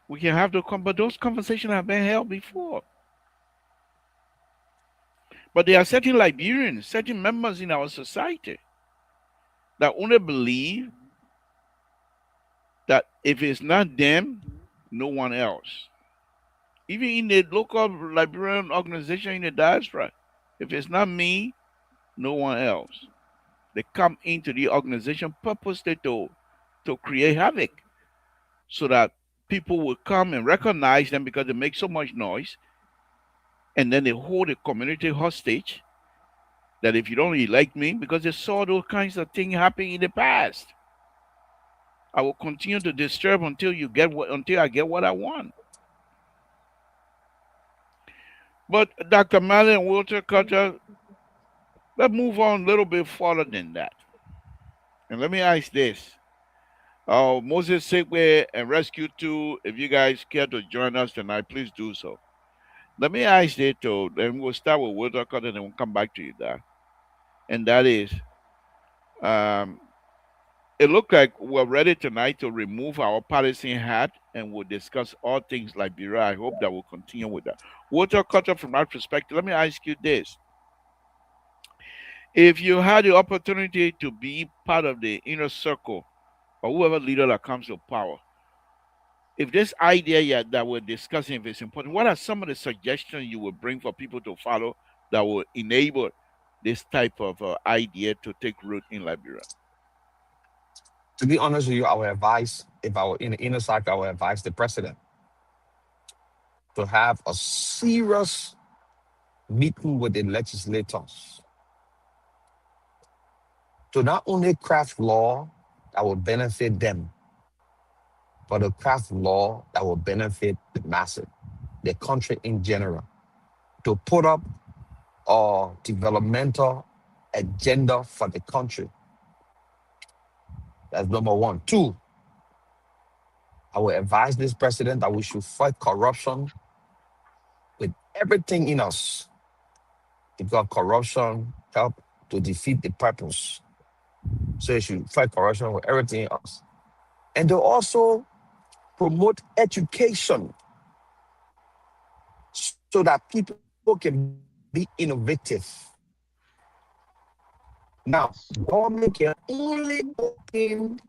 We can have but those conversations have been held before. But there are certain Liberians, certain members in our society that only believe that if it's not them, no one else. Even in the local Liberian organization in the diaspora, if it's not me, no one else. They come into the organization purposely to create havoc so that people will come and recognize them because they make so much noise. And then they hold the community hostage that if you don't elect me, because they saw those kinds of things happening in the past, I will continue to disturb until I get what I want. But Dr. Malley and Walter Carter, let's move on a little bit further than that. And let me ask this. Moses Segway and Rescue 2, if you guys care to join us tonight, please do so. Let me ask this too, and we'll start with Walter Carter and then we'll come back to you, Doc. And that is, um, it looked like we're ready tonight to remove our partisan hat and we'll discuss all things Liberia. I hope that we'll continue with that. Walter Carter, from that perspective, let me ask you this. If you had the opportunity to be part of the inner circle or whoever leader that comes to power, if this idea that we're discussing, if it's important, what are some of the suggestions you would bring for people to follow that will enable this type of idea to take root in Liberia? To be honest with you, I would advise, if I were in the inner circle, I would advise the president to have a serious meeting with the legislators to not only craft law that will benefit them, but to craft law that will benefit the masses, the country in general, to put up a developmental agenda for the country. That's number one. Two, I will advise this president that we should fight corruption with everything in us because corruption help to defeat the purpose. So you should fight corruption with everything in us. And to also promote education so that people can be innovative. Now, Yes. government can only open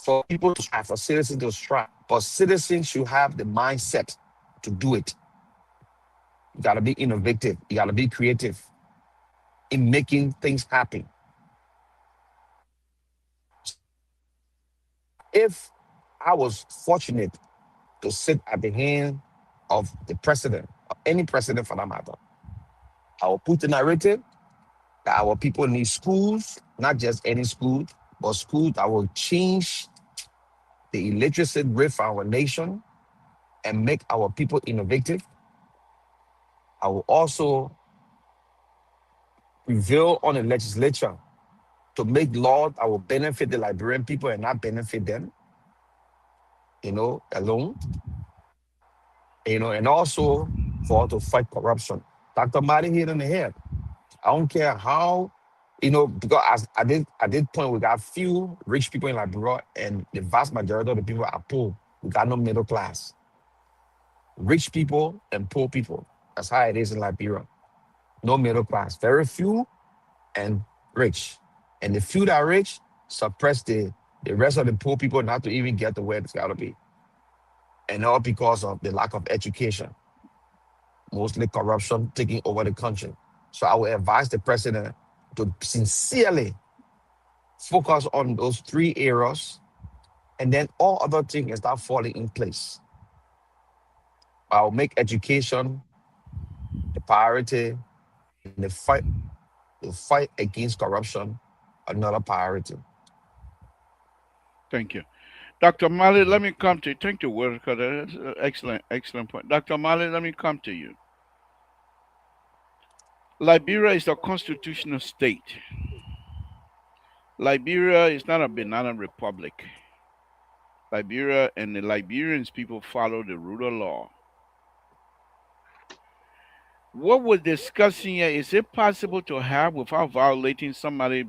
for people to strive, for citizens to strive, but citizens should have the mindset to do it. You got to be innovative. You got to be creative in making things happen. If I was fortunate to sit at the hand of the president, or any president for that matter, I will put the narrative that our people need schools, not just any school, but schools that will change the illiteracy rate for our nation and make our people innovative. I will also prevail on the legislature to make laws that will benefit the Liberian people and not benefit them, alone, and also for to fight corruption. Dr. Marty hit on the head. I don't care how, because as at this point we got few rich people in Liberia, and the vast majority of the people are poor. We got no middle class. Rich people and poor people. That's how it is in Liberia. No middle class. Very few and rich. And the few that are rich suppress the rest of the poor people not to even get to where it's gotta be. And all because of the lack of education, mostly corruption taking over the country. So I would advise the president to sincerely focus on those three areas, and then all other things can start falling in place. I'll make education the priority, and the fight against corruption another priority. Thank you. Dr. Mali, let me come to you. Thank you, Worker. That's an excellent, excellent point. Dr. Mali, let me come to you. Liberia is a constitutional state. Liberia is not a banana republic. Liberia and the Liberians people follow the rule of law. What we're discussing here, is it possible to have without violating somebody's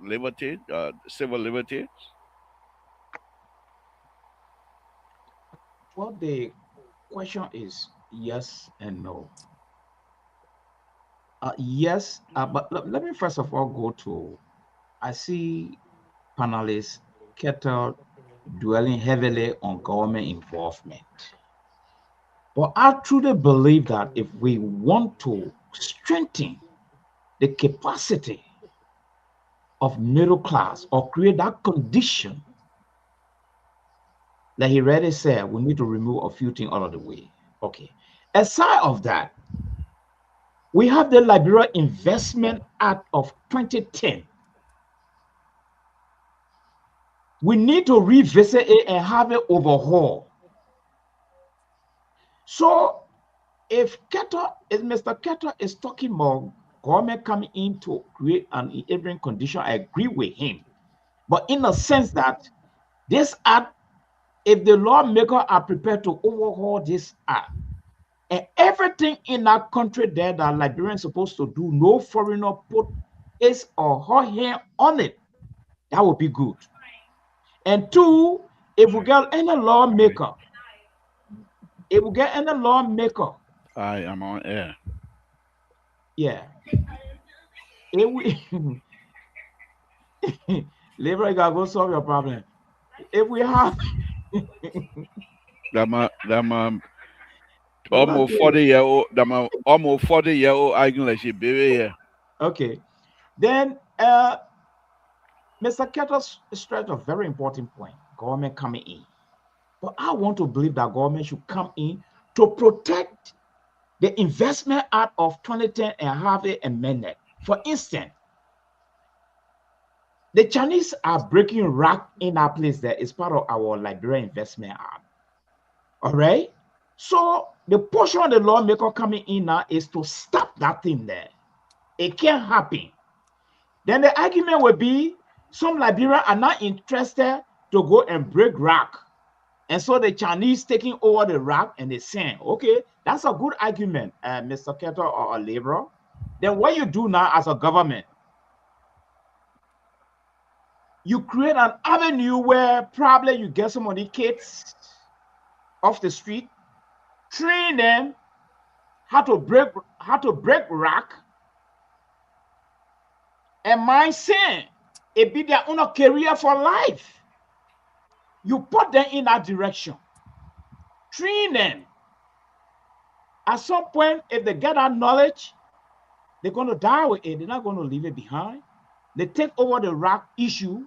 liberty, civil liberties? Well, the question is yes and no. Yes, but let me first of all go to, I see panelists Kettle dwelling heavily on government involvement. But I truly believe that if we want to strengthen the capacity of middle class or create that condition, like he already said, we need to remove a few things out of the way. Okay. Aside of that, we have the Liberia Investment Act of 2010. We need to revisit it and have it overhauled. So if Mr. Ketter is talking about government coming in to create an enabling condition, I agree with him. But in a sense that this act, if the lawmakers are prepared to overhaul this act, and everything in that country there that Liberians supposed to do, no foreigner put his or her hand on it, that would be good. And two, if we get any lawmaker, I am on air. yeah, if we Libra, you gotta go solve your problem. If we have That my almost 40-year-old, that my almost 40-year-old English baby here. okay, then Mr. Ketter's stressed a very important point, government coming in. But I want to believe that government should come in to protect the Investment Act of 2010 and have it amended. For instance, The Chinese are breaking rock in our place there. It's part of our Liberian investment arm. All right. So the portion of the lawmaker coming in now is to stop that thing there. It can't happen. Then the argument will be some Liberians are not interested to go and break rock. And so the Chinese taking over the rock and they saying, okay, that's a good argument, Mr. Keto or a laborer. Then what you do now as a government, you create an avenue where probably you get some of the kids off the street, train them how to break rock, and my saying it be their own career for life. You put them in that direction, train them. At some point, if they get that knowledge, they're going to die with it. They're not going to leave it behind. They take over the rock issue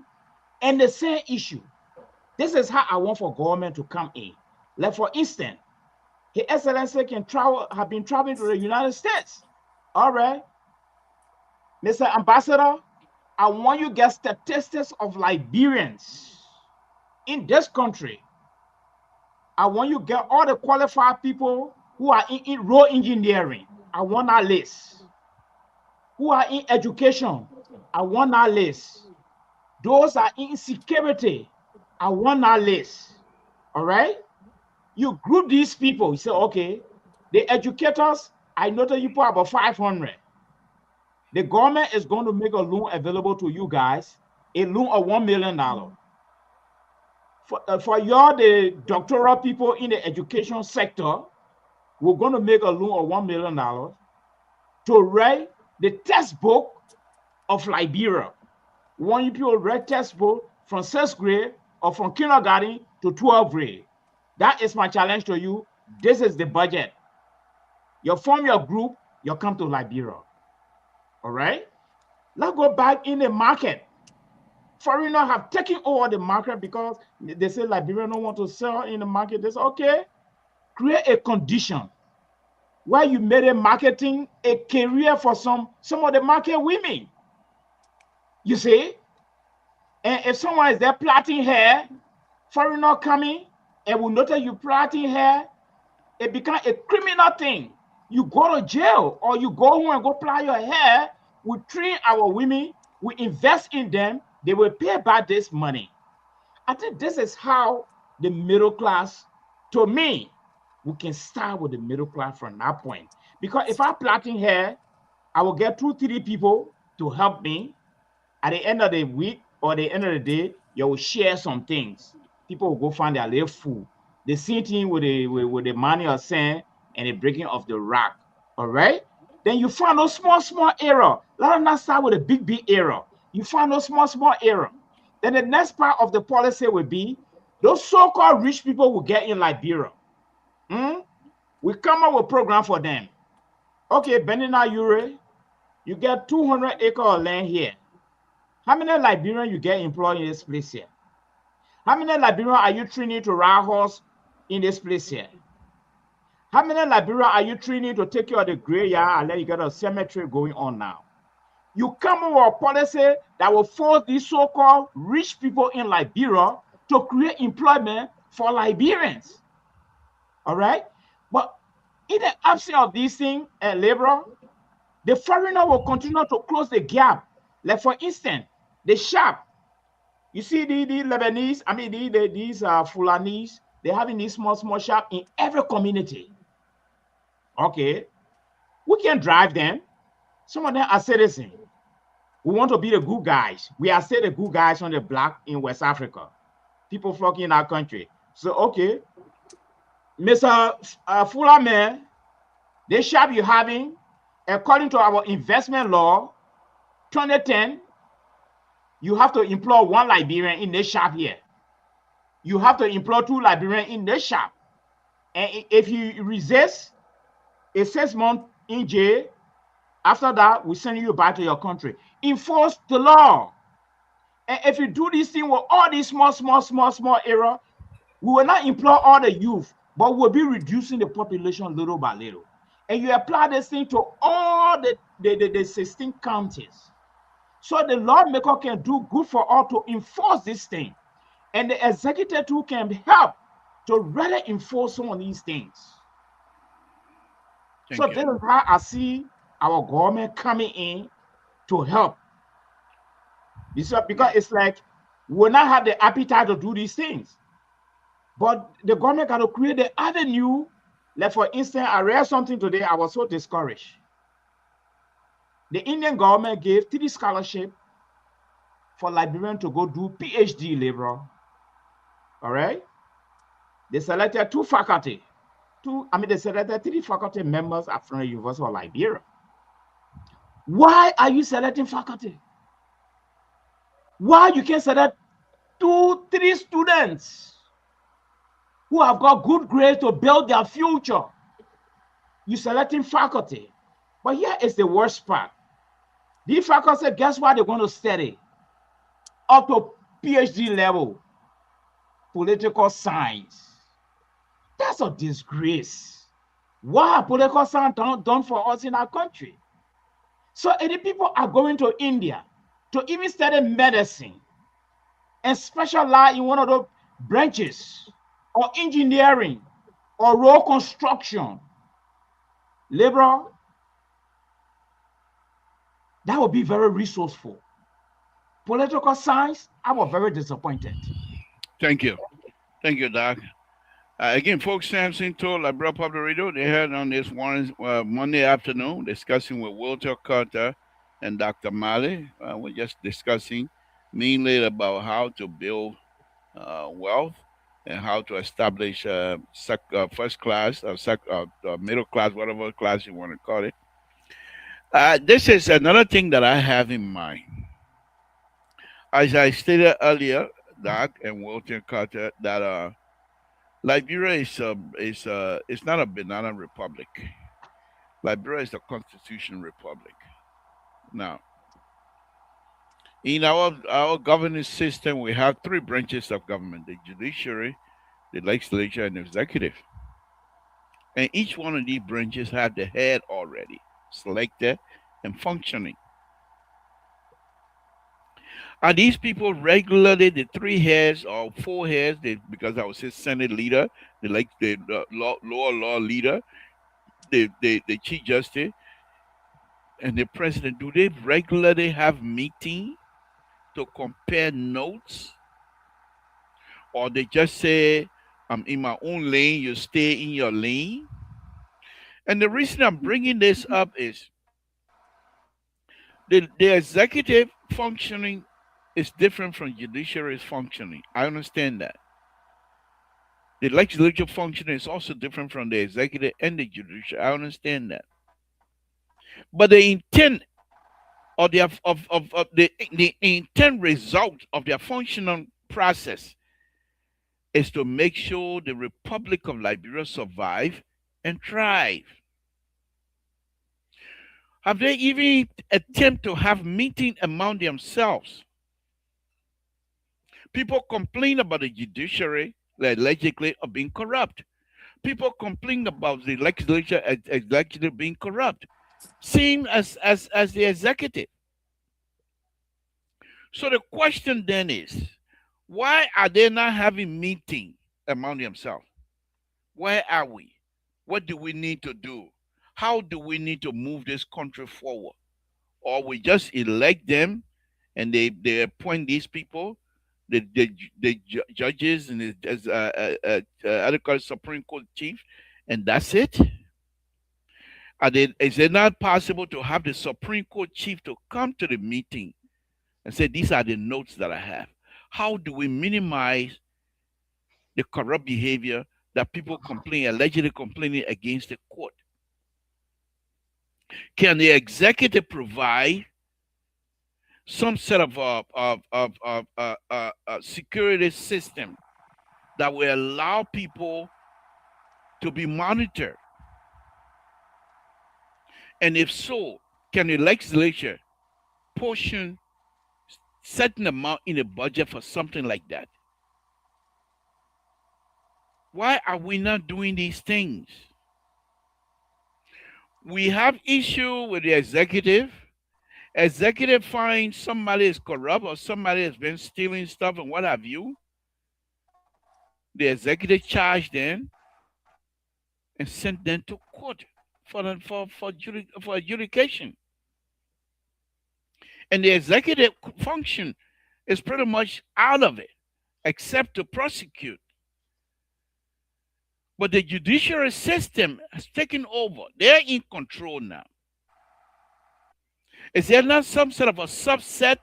and the same issue. This is how I want for government to come in. Like for instance, His Excellency have been traveling to the United States. All right. Mr. Ambassador, I want you to get statistics of Liberians in this country. I want you to get all the qualified people who are in road engineering. I want that list. Who are in education. I want that list. Those are in security. I want that list. All right. You group these people. You say, okay, the educators, I know that you put about 500. The government is going to make a loan available to you guys, a loan of $1 million. For y'all, the doctoral people in the education sector, we're going to make a loan of $1 million to write the textbook of Liberia. One you people read textbook from 6th grade or from kindergarten to 12th grade. That is my challenge to you. This is the budget. You form your group, you come to Liberia. All right? Let's go back in the market. Foreigners have taken over the market because they say Liberia don't want to sell in the market. They say, okay, create a condition where you made a marketing a career for some of the market women. You see? And if someone is there plaiting hair, foreigner coming and will notice you plaiting hair, it becomes a criminal thing. You go to jail or you go home and go plait your hair. We train our women, we invest in them, they will pay back this money. I think this is how the middle class, to me, we can start with the middle class from that point. Because if I'm plaiting hair, I will get 2-3 people to help me. At the end of the week or the end of the day, you will share some things. People will go find their little food. The same thing with the money or sand and the breaking of the rock. All right? Then you find those small error. Let us not start with a big error. You find those small error. Then the next part of the policy will be those so-called rich people will get in Liberia. We come up with a program for them. Okay, Benina Ure, you get 200 acres of land here. How many Liberians you get employed in this place here? How many Liberians are you training to ride horse in this place here? How many Liberians are you training to take care of the graveyard and then you get a cemetery going on now? You come up with a policy that will force these so-called rich people in Liberia to create employment for Liberians. All right? But in the absence of these things, labor, the foreigner will continue to close the gap. Like for instance, the shop. You see the Lebanese, I mean these Fulanese, they're having these small shop in every community. Okay. We can drive them. Some of them are citizens. We want to be the good guys. We are still the good guys on the block in West Africa. People flocking in our country. So, okay. Mr. Fullerman, this shop you're having, according to our investment law, 2010, you have to employ 1 Liberian in this shop here. You have to employ 2 Liberians in this shop. And if you resist, it's 6 months in jail. After that, we send you back to your country. Enforce the law. And if you do this thing with all these small error, we will not employ all the youth, but we'll be reducing the population little by little. And you apply this thing to all the 16 counties. So the lawmaker can do good for all to enforce this thing. And the executive too can help to really enforce some of these things. So Thank you. this is how I see our government coming in to help. Because it's like we not have the appetite to do these things. But the government got to create the avenue. Like for instance, I read something today, I was so discouraged. The Indian government gave 3 scholarships for Liberians to go do PhD labor. All right. They selected 2 faculty. They selected 3 faculty members from the University of Liberia. Why are you selecting faculty? Why you can't select 2, 3 students who have got good grades to build their future? You selecting faculty. But here is the worst part. These faculty, guess what they're going to study? Up to PhD level, political science. That's a disgrace. What have political science done for us in our country? So the people are going to India to even study medicine and specialize in one of those branches, or engineering, or road construction. Liberal, that would be very resourceful. Political science, I was very disappointed. Thank you. Thank you, Doc. Again, folks, Samson told La Brea Public Radio they had on this Monday afternoon discussing with Walter Carter and Dr. Malley. We're just discussing mainly about how to build wealth and how to establish first class or middle class, whatever class you want to call it. This is another thing that I have in mind. As I stated earlier, Doc and Walter Carter, that Liberia is not a banana republic. Liberia is a constitutional republic. Now, in our governance system, we have 3 branches of government: the judiciary, the legislature, and the executive. And each one of these branches have the head already selected and functioning. Are these people regularly the 3 heads or 4 heads? Because I was his Senate leader, the lower law leader, the chief justice, and the president. Do they regularly have meeting to compare notes, or they just say, "I'm in my own lane, you stay in your lane"? And the reason I'm bringing this up is the executive functioning is different from judiciary's functioning. I understand that. The legislature function is also different from the executive and the judiciary. I understand that. But the intent of the intent result of their functional process is to make sure the Republic of Liberia survive and thrive. Have they even attempt to have meeting among themselves? People complain about the judiciary, the legislature, of being corrupt. People complain about the legislature, executive being corrupt. Same as the executive. So the question then is, why are they not having meeting among themselves? Where are we? What do we need to do? How do we need to move this country forward? Or we just elect them and they appoint these people, the judges and the Supreme Court chief, and that's it? Is it not possible to have the Supreme Court chief to come to the meeting and say, these are the notes that I have? How do we minimize the corrupt behavior that people allegedly complaining against the court? Can the executive provide some set of security system that will allow people to be monitored? And if so, can the legislature portion certain amount in a budget for something like that? Why are we not doing these things? We have issue with the executive, executive finds somebody is corrupt or somebody has been stealing stuff and what have you, the executive charge them and sent them to court for adjudication. And the executive function is pretty much out of it, except to prosecute. But the judiciary system has taken over. They're in control now. Is there not some sort of a subset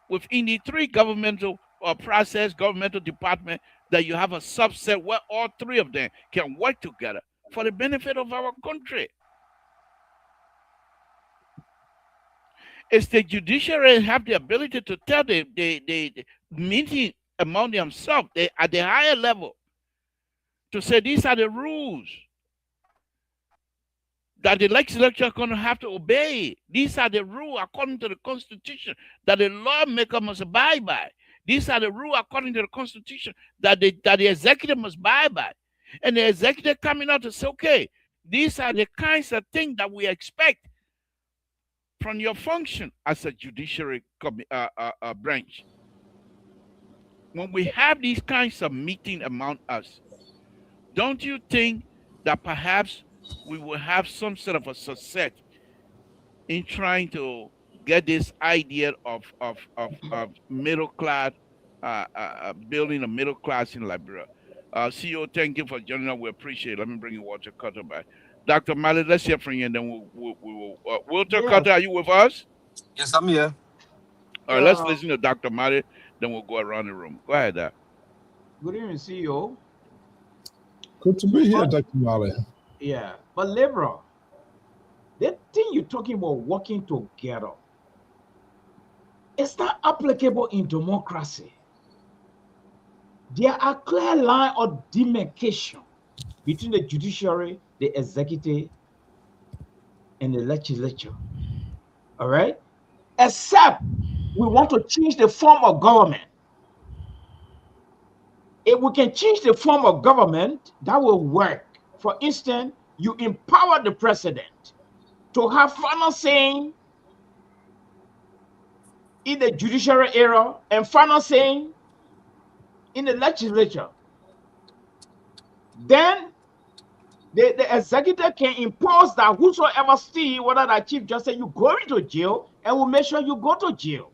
within the three governmental process, governmental department, that you have a subset where all three of them can work together for the benefit of our country? Is the judiciary have the ability to tell the meeting among themselves at the higher level to say these are the rules that the legislature are going to have to obey. These are the rules according to the Constitution that the lawmaker must abide by. These are the rules according to the Constitution that the executive must abide by. And the executive coming out to say, okay, these are the kinds of things that we expect from your function as a judiciary branch. When we have these kinds of meeting among us, don't you think that perhaps we will have some sort of a success in trying to get this idea of middle class, building a middle class in Liberia? CEO, thank you for joining us. We appreciate it. Let me bring you Walter Cutter back. Dr. Malley, let's hear from you, and then we will. Walter Cutter, are you with us? Yes, I'm here. All right, let's listen to Dr. Malley, then we'll go around the room. Go ahead, Doc. Good evening, CEO. Good to be here, Dr. Malley. Yeah, but Liberal, the thing you're talking about working together, it's not applicable in democracy. There are clear line of demarcation between the judiciary, the executive, and the legislature. All right? Except we want to change the form of government. If we can change the form of government, that will work. For instance, you empower the president to have final saying in the judiciary area and final saying in the legislature. Then the executive can impose that whosoever steal, whether that chief just say you go into jail, and will make sure you go to jail.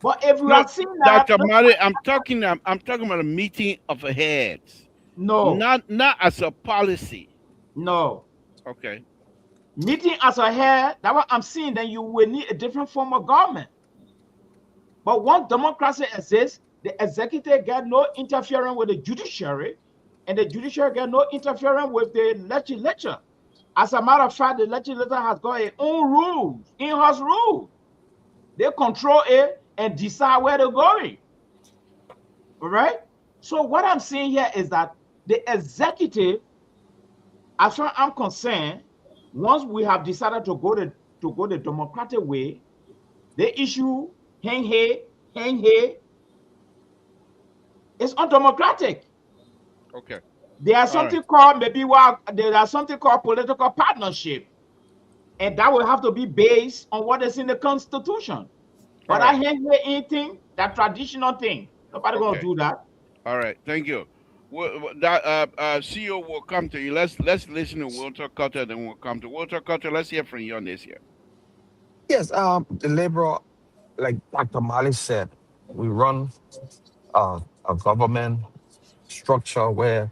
But if we are seeing that, Dr. Malley, I'm talking about a meeting of heads. no, Not as a policy. no. Okay. Meeting as a head, that's what I'm seeing, then you will need a different form of government. But once democracy exists, the executive get no interference with the judiciary, and the judiciary get no interference with the legislature. As a matter of fact, the legislature has got its own rules, in-house rules. They control it and decide where they're going. All right? So what I'm saying here is that the executive, as far as I'm concerned, once we have decided to go the democratic way, they issue hang here, it's undemocratic. Okay. There's something called political partnership, and that will have to be based on what is in the Constitution. But I hang here anything, that traditional thing, nobody gonna do that. All right, thank you. CEO will come to you. Let's listen to Walter Cutter, then we'll come to Walter Cutter. Let's hear from you on this here. Yes, the labor, like Dr. Malley said, we run a government structure where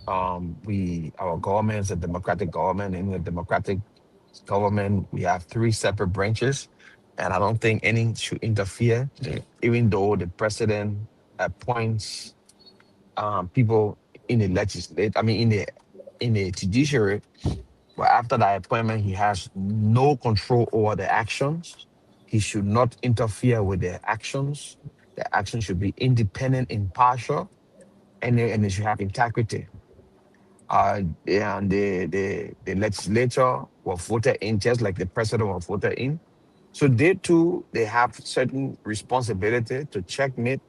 our government is a democratic government. In a democratic government, we have three separate branches, and I don't think any should interfere, even though the president appoints people in the legislature. I mean, in the judiciary. But after that appointment, he has no control over the actions. He should not interfere with their actions. The action should be independent, impartial, and they should have integrity. And the legislature were voted in just like the president was voted in. So they too, they have certain responsibility to checkmate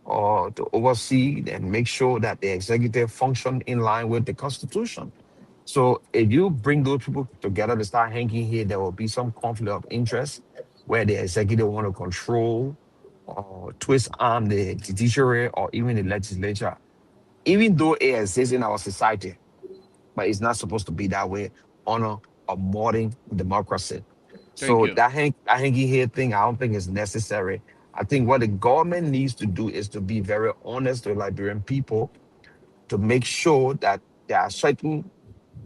or to oversee and make sure that the executive function in line with the Constitution. So if you bring those people together to start hanging here, there will be some conflict of interest. where the executive want to control or twist arm the judiciary or even the legislature, even though it exists in our society, but it's not supposed to be that way on a modern democracy. Thank So you. that hanky here thing, I don't think is necessary. I think what the government needs to do is to be very honest to Liberian people to make sure that there are certain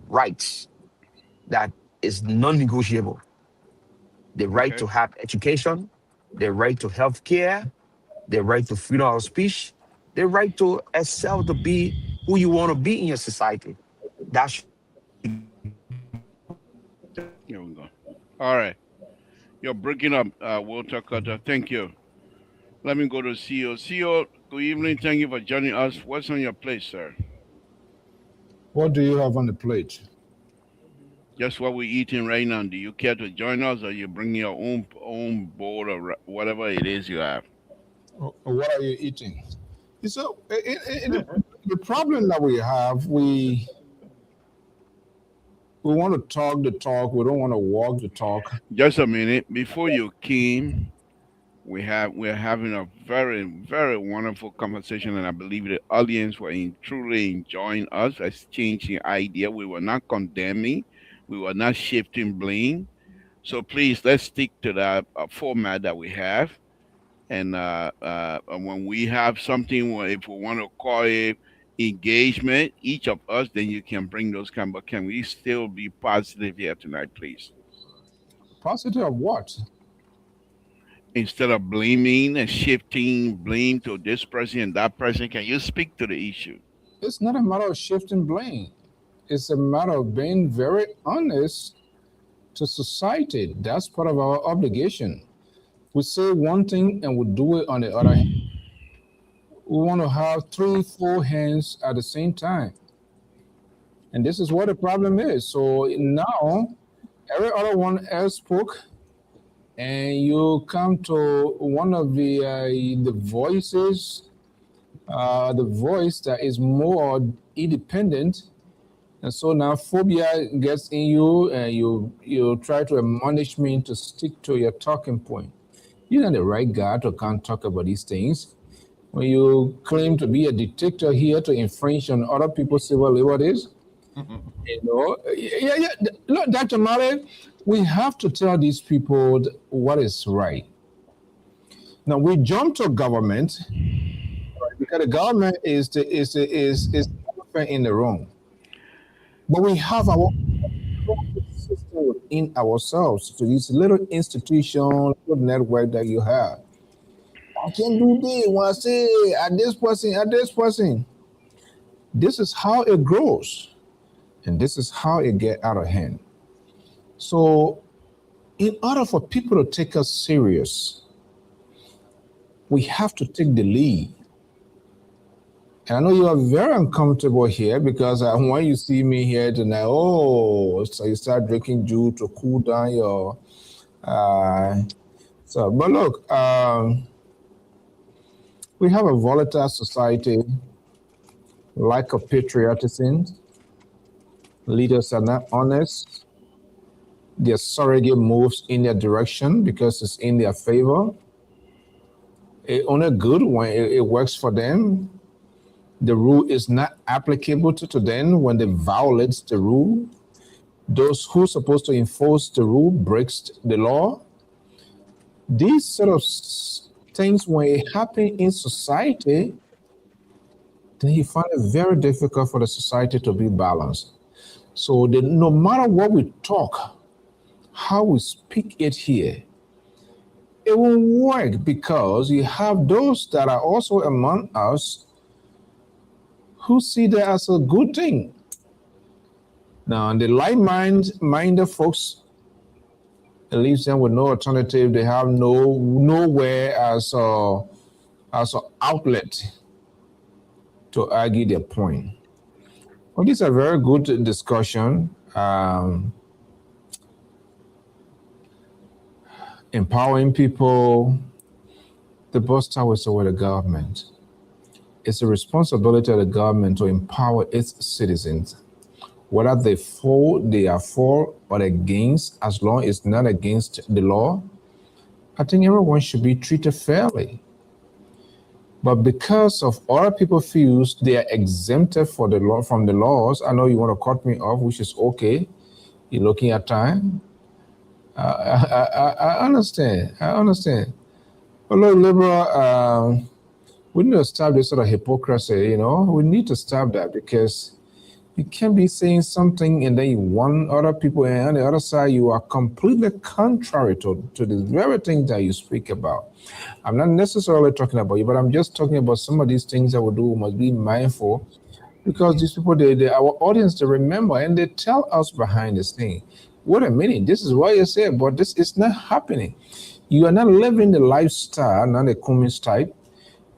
rights that is non-negotiable. The right Okay. to have education, the right to health care, the right to freedom of speech, the right to excel to be who you want to be in your society. That should Here we go. All right. You're breaking up, Walter Cutter. Thank you. Let me go to CEO. CEO, good evening. Thank you for joining us. What's on your plate, sir? What do you have on the plate? Just what we're eating right now. Do you care to join us, or you bring your own bowl or whatever it is you have? What are you eating? So the problem that we have, we want to talk the talk. We don't want to walk the talk. Just a minute. Before you came, we're having a very, very wonderful conversation, and I believe the audience were truly enjoying us exchanging idea. We were not condemning, we were not shifting blame. So please, let's stick to that format that we have. And when we have something, if we want to call it engagement, each of us, then you can bring those kind. But can we still be positive here tonight, please? Positive of what? Instead of blaming and shifting blame to this person and that person, can you speak to the issue? It's not a matter of shifting blame. It's a matter of being very honest to society. That's part of our obligation. We say one thing and we do it on the other hand. We want to have 3, 4 hands at the same time. And this is what the problem is. So now, every other one else spoke, and you come to one of the voices, the voice that is more independent, and so now phobia gets in you, and you try to admonish me to stick to your talking point. You're not the right guy to can't talk about these things. When you claim to be a dictator here to infringe on other people's civil liberties, yeah. Look, Dr. Male, we have to tell these people what is right. Now we jump to government because the government is the elephant in the room, but we have our system within ourselves. So this little institution, little network that you have. I can do this. When I say at this person. This is how it grows, and this is how it gets out of hand. So, in order for people to take us serious, we have to take the lead. And I know you are very uncomfortable here because when you see me here tonight, so you start drinking juice to cool down your. But look, we have a volatile society, lack of patriotism. Leaders are not honest. Their surrogate moves in their direction because it's in their favor. It's only good when it works for them. The rule is not applicable to them when they violate the rule. Those who are supposed to enforce the rule breaks the law. These sort of things, when it happen in society, then you find it very difficult for the society to be balanced. So no matter what we talk, how we speak it here, it won't work because you have those that are also among us who see that as a good thing. Now, the light-minded folks, it leaves them with no alternative. They have nowhere as an outlet to argue their point. Well, this is a very good discussion. Empowering people, the boss always with the government. It's a responsibility of the government to empower its citizens, whether they are for or against, as long as it's not against the law. I think everyone should be treated fairly. But because of other people feels they are exempted for the law from the laws, I know you want to cut me off, which is okay. You're looking at time. I understand. I understand. But look, liberal, we need to stop this sort of hypocrisy. We need to stop that because you can't be saying something and then you want other people, and on the other side, you are completely contrary to the very thing that you speak about. I'm not necessarily talking about you, but I'm just talking about some of these things that we do. We must be mindful because these people, our audience, they remember and they tell us behind this thing. Wait a minute, this is what you said, but this is not happening. You are not living the lifestyle, not a Cummins type.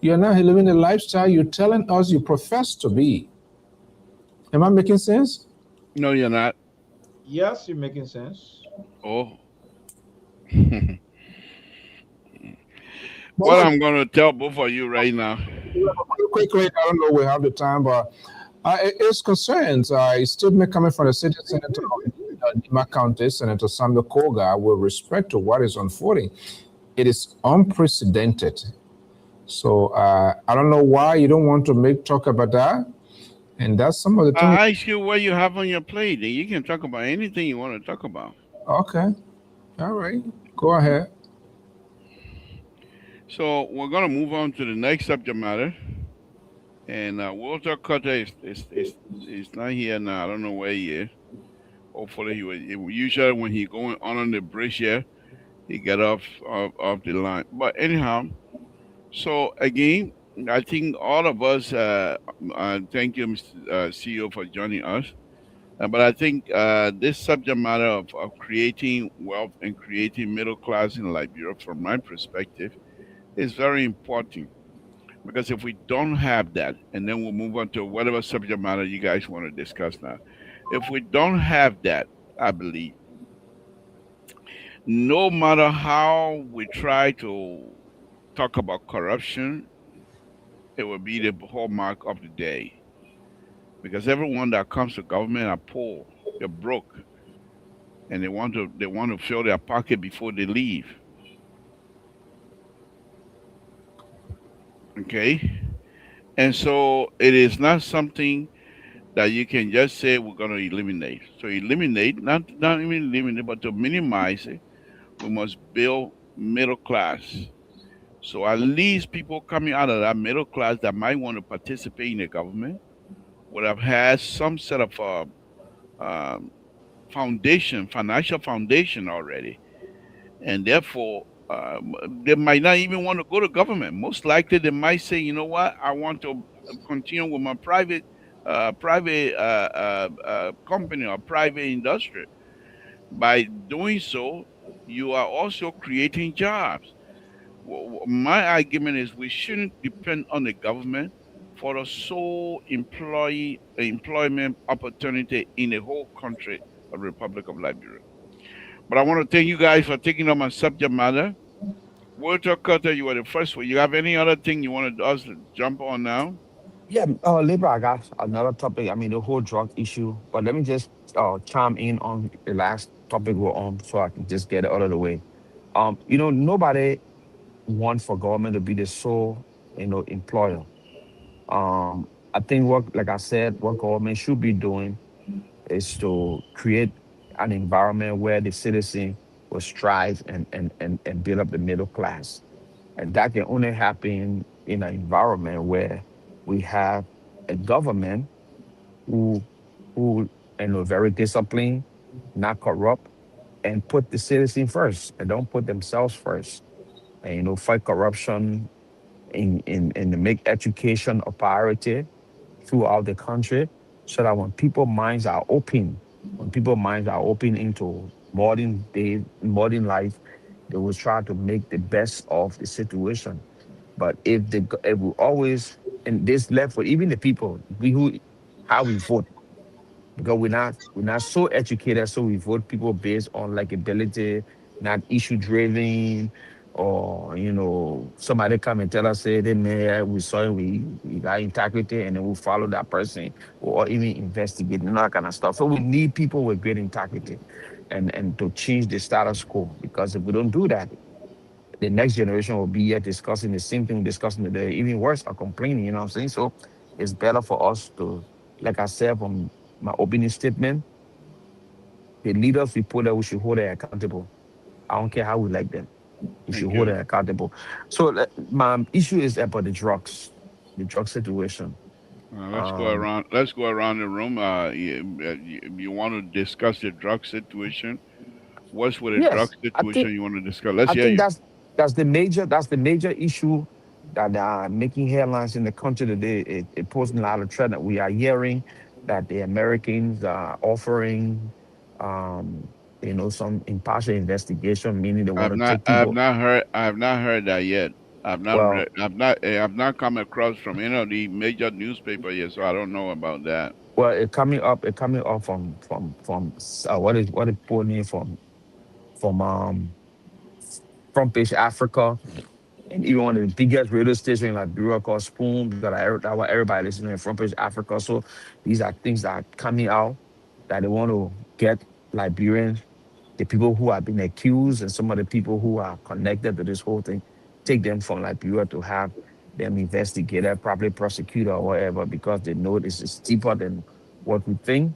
You are not living the lifestyle you're telling us you profess to be. Am I making sense? No, you're not. Yes, you're making sense. Oh. But What look, I'm going to tell both of you right now. quickly, I don't know we have the time, but it's concerns. A statement coming from the city senator of Nima County, Senator Samuel Koga, with respect to what is unfolding. It is unprecedented. So I don't know why you don't want to make talk about that. And that's some of the things. I ask you what you have on your plate, and you can talk about anything you want to talk about. Okay. All right. Go ahead. So we're going to move on to the next subject matter. And Walter Cutter is not here now. I don't know where he is. Hopefully, usually when he going on the bridge here, he get off the line. But anyhow, so again, I think all of us, thank you, Mr. CEO, for joining us. But I think this subject matter of creating wealth and creating middle class in Liberia, from my perspective, is very important. Because if we don't have that, and then we'll move on to whatever subject matter you guys want to discuss now. If we don't have that, I believe, no matter how we try to talk about corruption, it will be the hallmark of the day. Because everyone that comes to government are poor, they're broke, and they want to fill their pocket before they leave. Okay, and so it is not something that you can just say we're going to eliminate. So eliminate, not even eliminate, but to minimize it, we must build middle class. So at least people coming out of that middle class that might want to participate in the government would have had some sort of um, foundation, financial foundation already, and therefore they might not even want to go to government. Most likely, they might say, you know what, I want to continue with my private company or private industry. By doing so, you are also creating jobs. My argument is we shouldn't depend on the government for the sole employment opportunity in the whole country of the Republic of Liberia. But I want to thank you guys for taking up my subject matter. Walter Cutter, you were the first one. You have any other thing you wanted us to jump on now? Yeah, Libra, I got another topic. I mean, the whole drug issue. But let me just chime in on the last topic we're on so I can just get it out of the way. Nobody wants for government to be the sole, employer. I think what, like I said, what government should be doing is to create an environment where the citizen will strive and build up the middle class. And that can only happen in an environment where we have a government who who very disciplined, not corrupt, and put the citizen first and don't put themselves first. And fight corruption in to make education a priority throughout the country so that when people minds are open into modern life, they will try to make the best of the situation. But if we always, and this left for even the people, we who how we vote, because we're not so educated, so we vote people based on likability, not issue driven, or somebody come and tell us, say, "Hey man, we saw it, we got integrity," and then we follow that person, or even investigate and that kind of stuff. So we need people with great integrity, and to change the status quo, because if we don't do that, the next generation will be here discussing the same thing, discussing the even worse, are complaining. You know what I'm saying? So it's better for us to, like I said from my opening statement, the leaders we put there, we should hold them accountable. I don't care how we like them. We should Thank hold you. them accountable. So my issue is about the drug situation. Let's go Um, around. Let's go around the room. You want to discuss the drug situation? What's with the drug yes, situation you want to discuss? Let's I hear think you. that's the major issue that making headlines in the country today. It posing a lot of threat that we are hearing that the Americans are offering, um, some impartial investigation, meaning they want to take people. I have not heard that yet. I've not read. Well, I've not come across from any of the major newspaper yet, so I don't know about that. it coming up from what it pulling in from front page Africa. And even one of the biggest radio stations in Liberia called Spoon, because that what everybody listening in front page Africa. So these are things that are coming out that they want to get Liberians, the people who have been accused and some of the people who are connected to this whole thing, take them from Liberia to have them investigated, probably prosecuted or whatever, because they know this is deeper than what we think.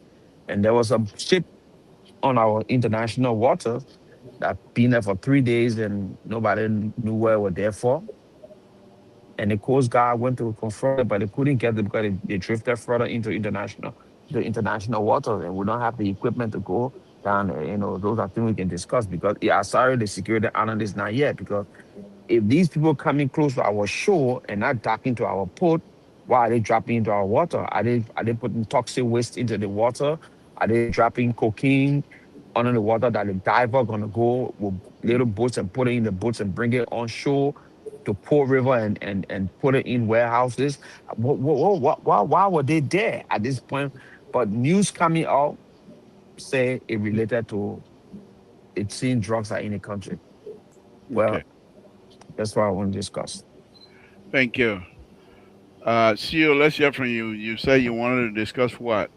And there was a ship on our international waters that been there for 3 days and nobody knew where it was there for. And the Coast Guard went to confront it, but they couldn't get it because they drifted further into the international waters, and we don't have the equipment to go down there. Those are things we can discuss because yeah, sorry, the security analyst not yet because if these people coming close to our shore and not docking to our port, why are they dropping into our water? Are they putting toxic waste into the water? Are they dropping cocaine under the water that the diver gonna go with little boats and put it in the boats and bring it on shore to Port River and put it in warehouses? Why were they there at this point? But news coming out say it related to it seeing drugs are in the country. Well, Okay. that's what I want to discuss. Thank you. CEO, let's hear from you. You say you wanted to discuss what?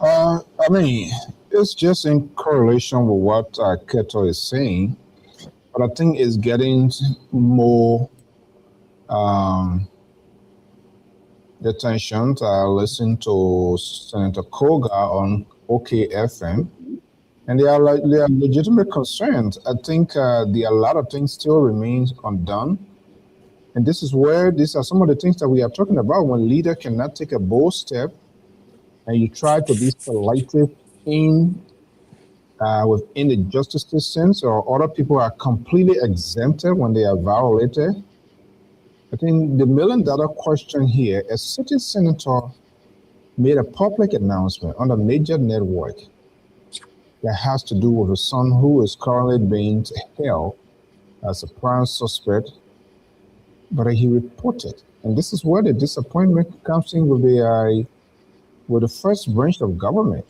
I mean, it's just in correlation with what Keto is saying, but I think it's getting more um, attention. I listened to Senator Koga on OKFM, and they are legitimate concerns. I think there are a lot of things still remains undone, and this is where these are some of the things that we are talking about. When leader cannot take a bold step, and you try to be selective in within the justice systems, or other people are completely exempted when they are violated. I think the $1 million question here: a certain senator made a public announcement on a major network that has to do with a son who is currently being held as a prime suspect, but he reported, and this is where the disappointment comes in with the first branch of government.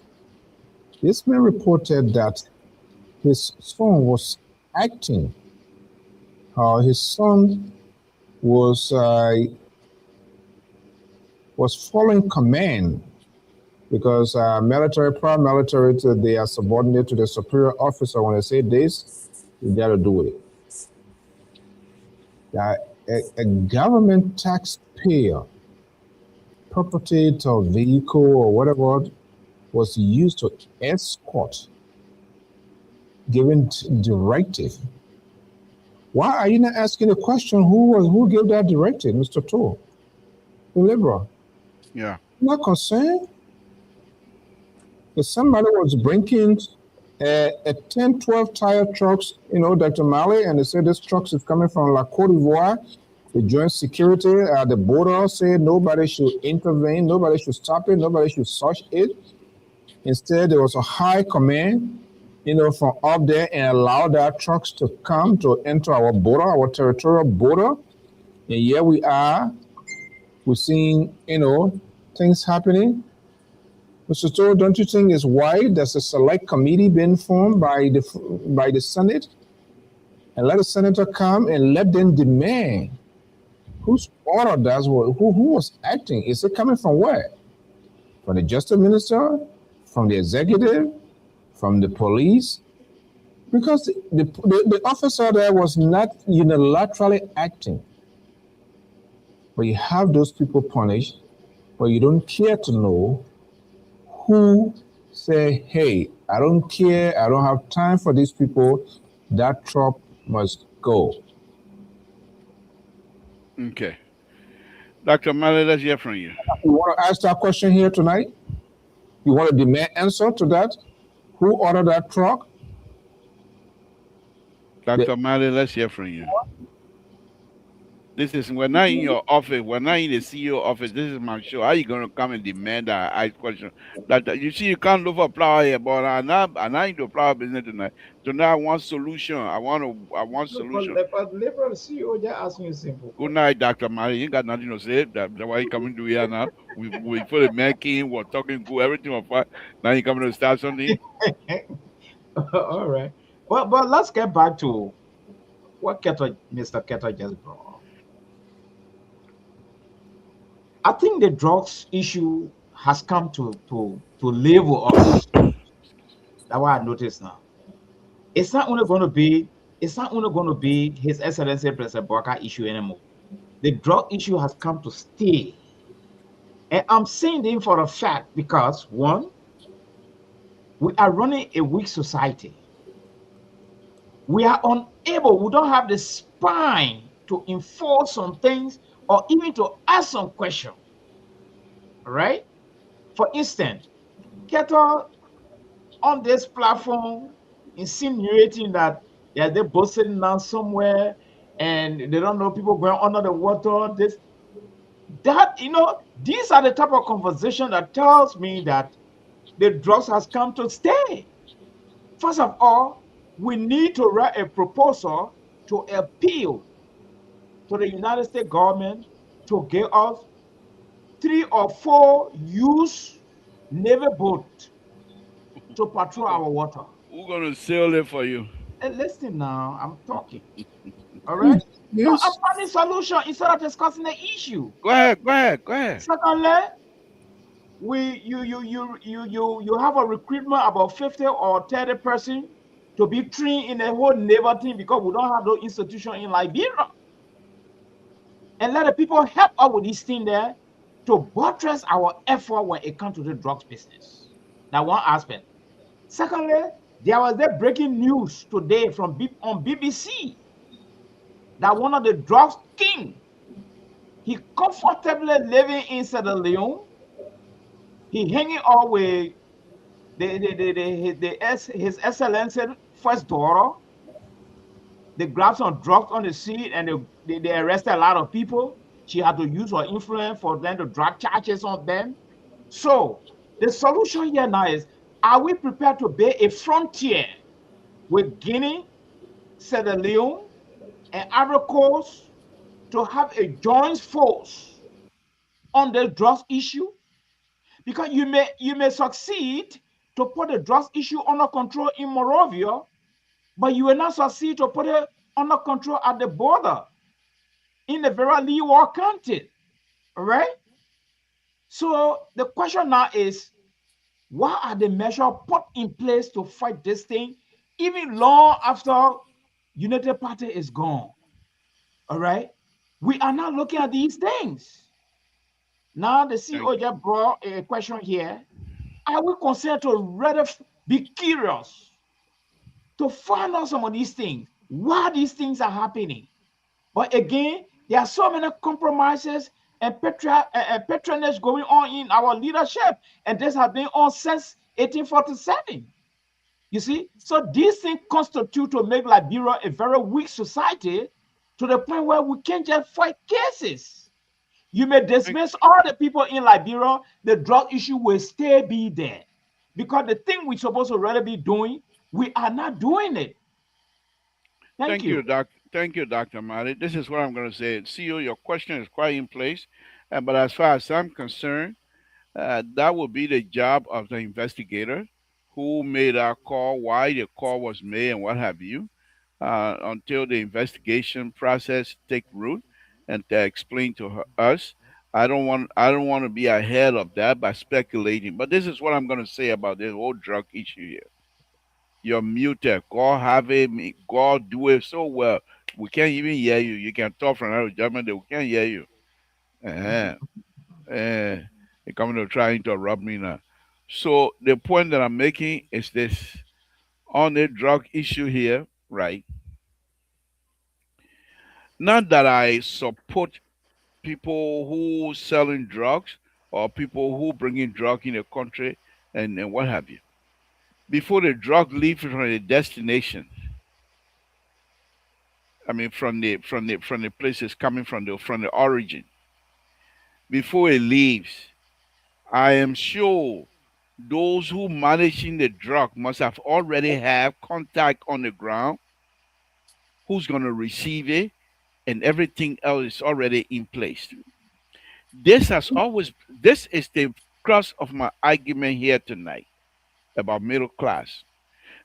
This man reported that his son was acting. His son was following command because military, paramilitary, they are subordinate to the superior officer. When they say this, you got to do it. A government taxpayer property or vehicle or whatever was used to escort, giving directive. Why are you not asking the question who gave that directive, Mr. Toll? The liberal. Yeah. Not concerned. If somebody was bringing a 10, 12 tire trucks, Dr. Mali, and they said this trucks is coming from La Cote d'Ivoire, the joint security at the border said nobody should intervene, nobody should stop it, nobody should search it. Instead, there was a high command, from up there and allow that trucks to come to enter our border, our territorial border. And here we are, we're seeing, things happening. Mr. Toro, don't you think it's why there's a select committee being formed by the Senate? And let the senator come and let them demand whose order does what, who was acting. Is it coming from where? From the justice minister? From the executive? From the police? Because the officer there was not unilaterally acting. But you have those people punished, but you don't care to know who say, hey, I don't care, I don't have time for these people, that truck must go. Okay. Dr. Malley, let's hear from you. You want to ask that question here tonight? You want a demand answer to that? Who ordered that truck? The, Dr. Malley, let's hear from you. This is we're not in your office. We're not in the CEO office. This is my show. How you gonna come and demand that I ask question? That you see, you can't look for flower here, but I'm not into flower business tonight. Tonight I want solution. I want Look, solution. but liberal CEO just asking you a simple Good question. night, Dr. Mari. You ain't got nothing to say. That's why you coming to here now. We put a man king, we're talking good, everything was fine. Now you coming to start something? All right. Well, but let's get back to what Mr. Keto just brought up. I think the drugs issue has come to label us. That's what I noticed now. It's not only going to be it's not only going to be His Excellency President Barker issue anymore. The drug issue has come to stay. And I'm saying this for a fact because one, we are running a weak society. We are unable, we don't have the spine to enforce some things or even to ask some questions. All right. For instance, Keto on this platform insinuating that they're boasting now somewhere and they don't know people going under the water. This that these are the type of conversation that tells me that the drugs has come to stay. First of all, we need to write a proposal to appeal to the United States government to give us 3 or 4 used navy boats to patrol our water. Who gonna sail it for you? And listen now, I'm talking. All right. So I'm yes, finding solution instead of discussing the issue. Go ahead, go ahead, go ahead. Secondly, we you have a recruitment about 50 or 30 person to be trained in a whole neighbor thing because we don't have no institution in Liberia. And let the people help us with this thing there to buttress our effort when it comes to the drugs business. That one aspect. Secondly, there was the breaking news today on BBC that one of the drugs king, he comfortably living in Sierra Leone. He hanging out with his excellency first daughter. They grabbed some drugs on the street and they arrested a lot of people. She had to use her influence for them to drag charges on them. So the solution here now is, are we prepared to build a frontier with Guinea, Sierra Leone, and Ivory Coast to have a joint force on the drugs issue? Because you may succeed to put the drugs issue under control in Moravia, but you will not succeed to put it under control at the border in the very leeward country. All right. So the question now is, what are the measures put in place to fight this thing, even long after United Party is gone? All right. We are not looking at these things. Now the Thank CEO just brought a question here. Are we concerned to rather be curious to find out some of these things, why these things are happening? But again, there are so many compromises and patronage going on in our leadership, and this has been on since 1847. You see, so these things constitute to make Liberia a very weak society to the point where we can't just fight cases. You may thank dismiss all the people in Liberia, the drug issue will still be there. Because the thing we're supposed to really be doing, we are not doing it. Thank thank you, you. Doc. Thank you, Dr. Mari. This is what I'm gonna say. CEO, your question is quite in place. But as far as I'm concerned, that would be the job of the investigator who made our call, why the call was made, and what have you, until the investigation process take root and to explain to us. I don't want to be ahead of that by speculating. But this is what I'm going to say about this whole drug issue here. You're muted. God have it. God do it so well. We can't even hear you. You can talk from out of German. We can't hear you. Uh-huh. Uh, You're coming to try to interrupt me now. So the point that I'm making is this: on the drug issue here, right? Not that I support people who selling drugs or people who bringing drug in the country and what have you. Before the drug leaves from the destination, I mean from the places coming from the origin, before it leaves, I am sure those who managing the drug must have already have contact on the ground, who's gonna receive it, and everything else is already in place. This is the crux of my argument here tonight about middle class.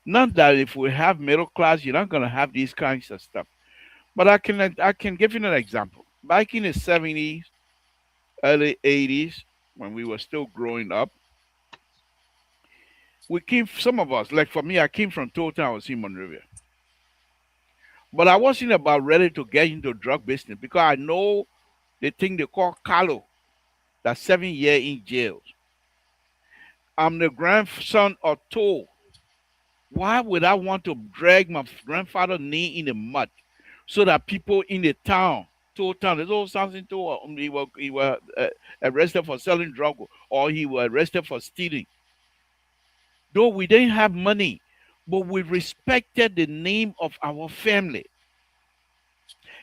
Not that if we have middle class, you're not gonna have these kinds of stuff. But I can give you an example. Back in the 70s, early 80s, when we were still growing up, we came some of us, like for me, I came from Total, I was in Monrovia. But I wasn't about ready to get into drug business because I know the thing they call Carlo, that's 7 year in jail. I'm the grandson of Toll. Why would I want to drag my grandfather's name in the mud so that people in the town, town, there's all Samson told he was arrested for selling drugs or he was arrested for stealing. Though we didn't have money, but we respected the name of our family.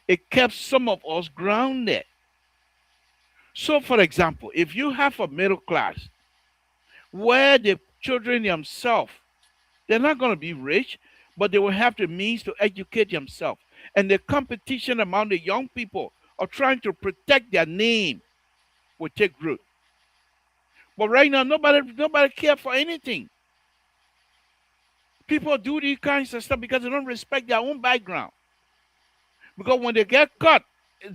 It kept some of us grounded. So, for example, if you have a middle class where the children themselves, they're not going to be rich, but they will have the means to educate themselves. And the competition among the young people of trying to protect their name will take root. But right now, nobody cares for anything. People do these kinds of stuff because they don't respect their own background. Because when they get caught,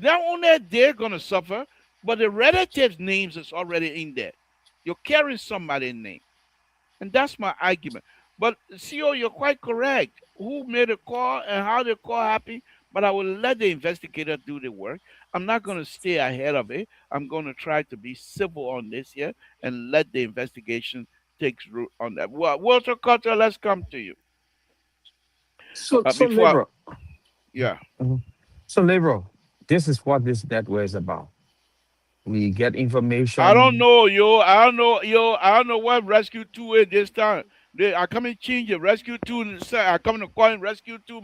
not only they're gonna suffer, but the relatives' names is already in there. You're carrying somebody's name. And that's my argument. But CEO, you're quite correct. Who made a call and how the call happened? But I will let the investigator do the work. I'm not going to stay ahead of it. I'm going to try to be civil on this here and let the investigation take root on that. Well, Walter Carter, let's come to you. So Before, labor. yeah. Mhm. So labor, this is what this network is about. We get I don't information. know, yo. I don't know, yo. I don't know what Rescue 2 is this time. They are coming change it. Rescue 2 I coming to call it Rescue 2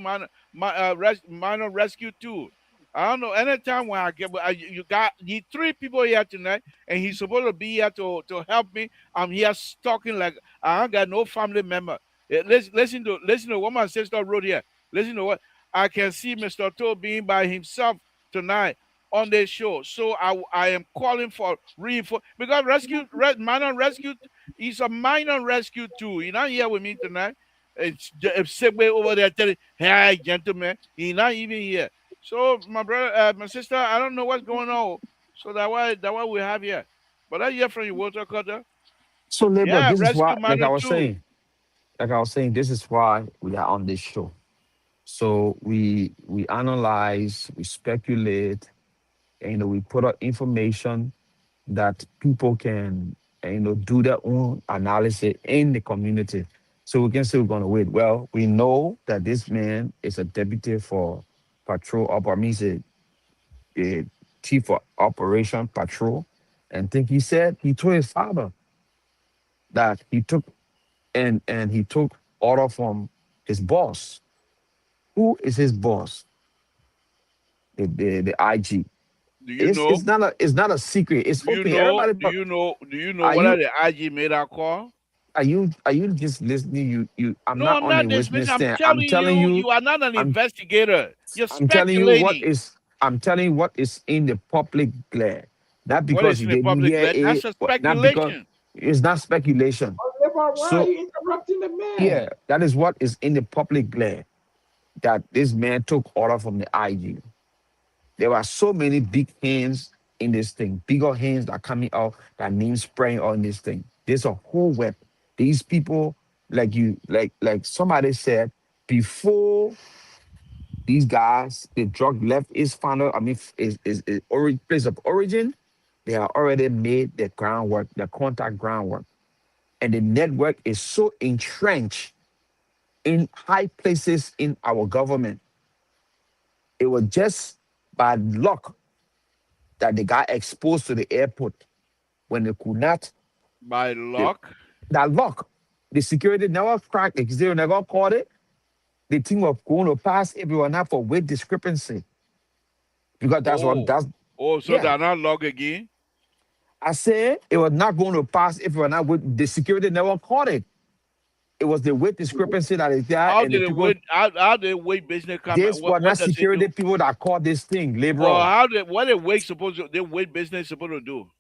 minor Rescue 2. I don't know. Anytime when I get you got the three people here tonight, and he's supposed to be here to help me. I'm here talking like I ain't got no family member. Listen to what my sister wrote here. Listen to what I can see Mr. Toe being by himself tonight on this show. So I am calling for reinforce because minor rescue is a minor rescue too. You're not here with me tonight. It's Segway over there telling, hey gentlemen, he's not even here. So my brother, my sister, I don't know what's going on. So that why we have here. But I hear from you, Walter Cutter. So labor, Yeah, this is rescue why, minor too. like I was saying, this is why we are on this show. So we analyze, we speculate, and we put out information that people can do their own analysis in the community. So we can say we're gonna wait. Well, we know that this man is a deputy for patrol I mean, he's a chief of operation patrol. And think he said he told his father that he took order from his boss. Who is his boss? The IG. Do you It's know? not a secret. It's Do you open. know? Everybody. Do you know? Do you know Are what are you the IG made our call? are you just listening? I'm No, not I'm on a not dismissing. witness I'm stand. telling you, you are not an I'm investigator. You're I'm telling you what speculating. is I'm telling you what is in the public glare. Not What because is you in the didn't public? hear it, That's a not because speculation. it's not speculation. Oliver, why are So you interrupting the yeah, man? that is what is in the public glare. That this man took order from the IG. There are so many big hands in this thing, bigger hands that are coming out that name spraying on this thing. There's a whole web. These people, like somebody said, before these guys, the drug left its final, I mean, is place of origin, they have already made the groundwork, the contact groundwork. And the network is so entrenched in high places in our government. It was just by luck that they got exposed to the airport when they could not. By They, luck. that luck, the security never cracked, they never caught it. The thing was going to pass if it were not for weight discrepancy. Because Oh, so yeah. they're not log again. I said it was not going to pass if it were not with the security never caught it. It was the weight discrepancy that is there, How and the did it people, wait? How did wait business come? this What were not does it security do? people that caught this thing, Well, liberal. what the wait supposed to? The wait business supposed to do?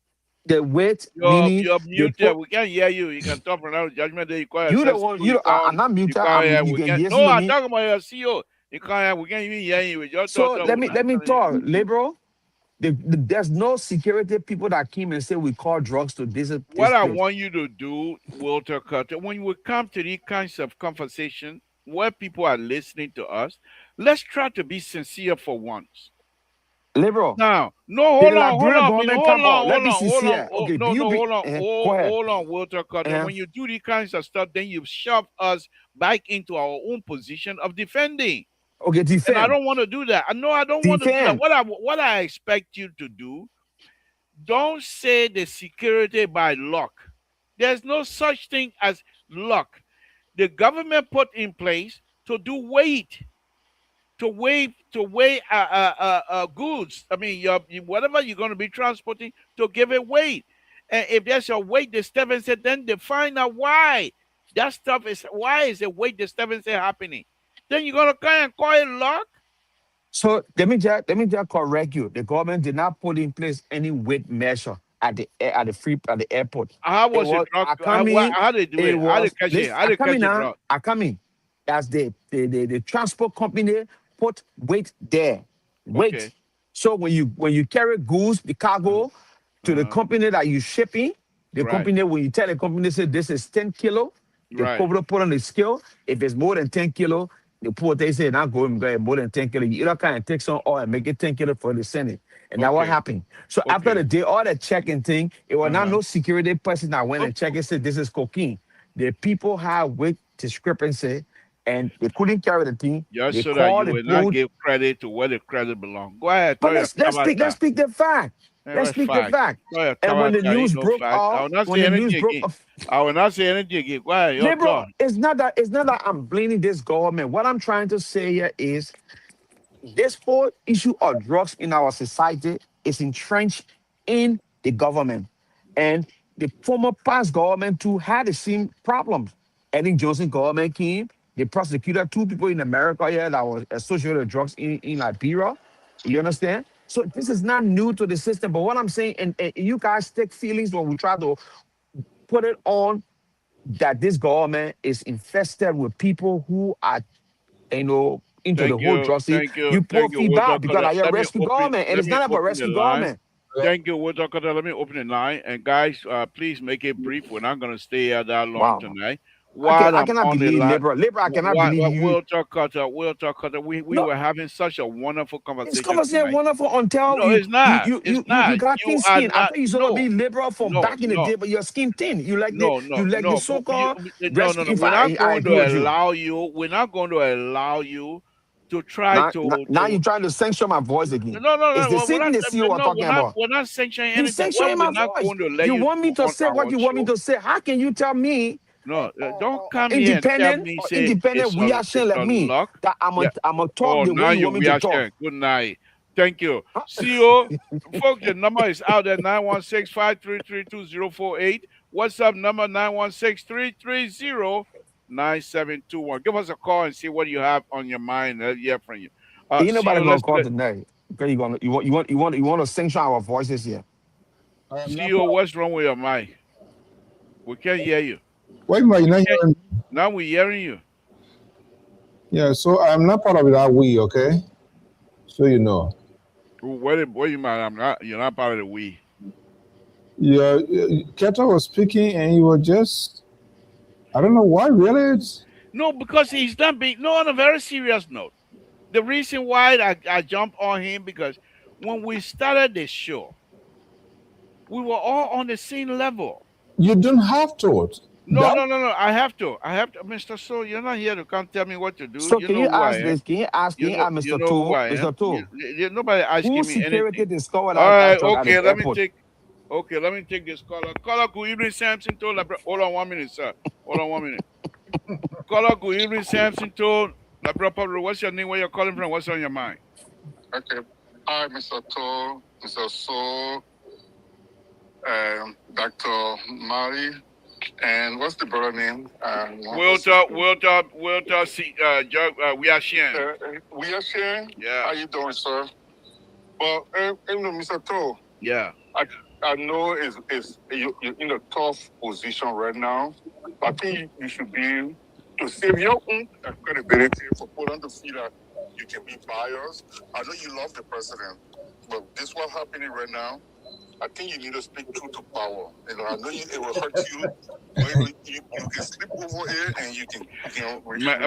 The weight meaning You're they muted. put We can't hear you. You can talk pronounce judgment. Then you call you the yourself one, CEO. You I'm can't. not You muted. can't hear. You We can can't. listen No, to I'm me. talking about your CEO. You can't hear. We can't even hear you. We just So talk. let We're me not let me telling you. talk, liberal. There's no security people that came and said we call drugs to this What I place. want you to do, Walter Cutter, when we come to these kinds of conversation where people are listening to us, let's try to be sincere for once. Liberal, Now, no, did hold the on, hold Liberian on, I mean, government come out? Let me see here. oh, Okay, do no, you be? hold on, Go ahead. hold on, Walter Cutter. When you do these kinds of stuff, then you shove us back into our own position of defending. Okay, And I defend, don't want to do that. I know I don't want to do that. defend. What I expect you to do, don't say the security by luck. There's no such thing as luck. The government put in place to do weight, to weigh goods. I mean, whatever you're going to be transporting to give it weight. And if there's a weight disturbance, then they find out why that stuff is. Why is a weight disturbance happening? Then you're gonna kind of call it luck. So let me just correct you. The government did not put in place any weight measure at the airport. How It was the was drug? Akami. How they do It it? How they was catch it? this How they catch Akami the now. drug? Akami, as the transport company put weight there. Weight. Okay. So when you carry goods, the cargo to the Uh, company that you shipping, the right. company when you tell the company say this is 10 kilo, the Right. company put on the scale. If it's more than 10 kilo, the port they say not going more than 10 kilo. You either kind of take some oil and make it 10 kilo for the Senate. And that what Okay. happened. So after Okay. the day, all the checking thing, it was not Uh-huh. no security person that went and checked and said this is cocaine. The people have weight discrepancy and they couldn't carry the thing. Just They so that called you the will not people. give credit to where the credit belongs. Go ahead, But throw your let's tabata. speak the fact. Let's What speak the fact? fact. Throw your And when the tabata. Ain't news no broke fact. I off, will not when say the news anything broke again. off, I will not say anything again. Go ahead, your liberal, turn. it's not that I'm blaming this government. What I'm trying to say here is this whole issue of drugs in our society is entrenched in the government. And the former past government too had the same problems. Eddie Johnson government came, they prosecuted two people in America here that was associated with drugs in Liberia. You understand? So this is not new to the system. But what I'm saying, and you guys take feelings when we try to put it on that this government is infested with people who are into the Thank whole you. drug scene. Thank you. You Thank poor you, Walter feedback because Cutter. I hear rescue government, and Let it's me not about open the rescue line. government. Thank you, Walter Cutter. Let me open the line. And guys, please make it brief. We're not gonna stay here that long Wow. tonight. While I I'm cannot on the believe line, liberal. Liberal, I cannot believe you. Walter Cutter, we No, were having such a wonderful it's conversation conversation tonight. wonderful until No, it's not. It's you not. got You thin are skin. I not. thought you supposed to No, be liberal from no, back in the no. day, but your skin thin. No, You like the no, so-called no. rescue. If We're not I going agree to with you. allow you. We're not going to allow you to try Now to. you're trying to censor my voice again. It's the We're same thing not. the CEO are No, talking about. we're not sanctioning You're anything. What censoring we're my not voice. going to let You you want me do to on say what our you want me show. to say. How can you tell me No, don't come here and tell independent me or say independent reaction it's like a me luck. that Yeah. I'm a talk Oh, the way now you you want me to talk? reaction. Good night. Thank you. CEO, folks, the number is out there 916-533-2048. WhatsApp number 916-330-9721. Give us a call and see what you have on your mind. Let's hear from you. Ain't nobody CEO, gonna call tonight. Okay, you want to censor our voices here. I am not CEO, part. what's wrong with your mic? We can't hear you. Why am I We not can't. hearing? Now we're hearing you. Yeah, so I'm not part of that we, okay? So you know. What you mind? You're not part of the we. Yeah, Keto was speaking and you were just I don't know why. Really, it's No, because he's not being. No, on a very serious note, the reason why I jumped on him because when we started the show, we were all on the same level. you don't have to. No, That no, no, no. I have to. I have to, Mr. So. You're not here to come tell me what to do. So You can know you who I ask am. this? Can you ask You Mr. know who Tool? I am. Mr. Tool, Nobody who asking me security anything. discovered All that right. truck at Okay. the Let me airport? take. Okay. Let me take this caller. Caller. Good evening, Samson. Told. Hold on 1 minute, sir. Hold on 1 minute. Caller. Good evening, Samson. Told. What's your name? Where you're calling from? What's on your mind? Okay. Hi, Mr. To, Mr. So, Dr. Mari, and what's the brother name? Wilter. See, we are sharing. We are sharing. Yeah. How you doing, sir? Well, Mr. To, Yeah. I know you're in a tough position right now. I think you should be to save your own credibility for Poland to feel that you can be biased. I know you love the president, but this is what's happening right now. I think you need to speak truth to power. You know, I know it will hurt you. You can sleep over here and you can,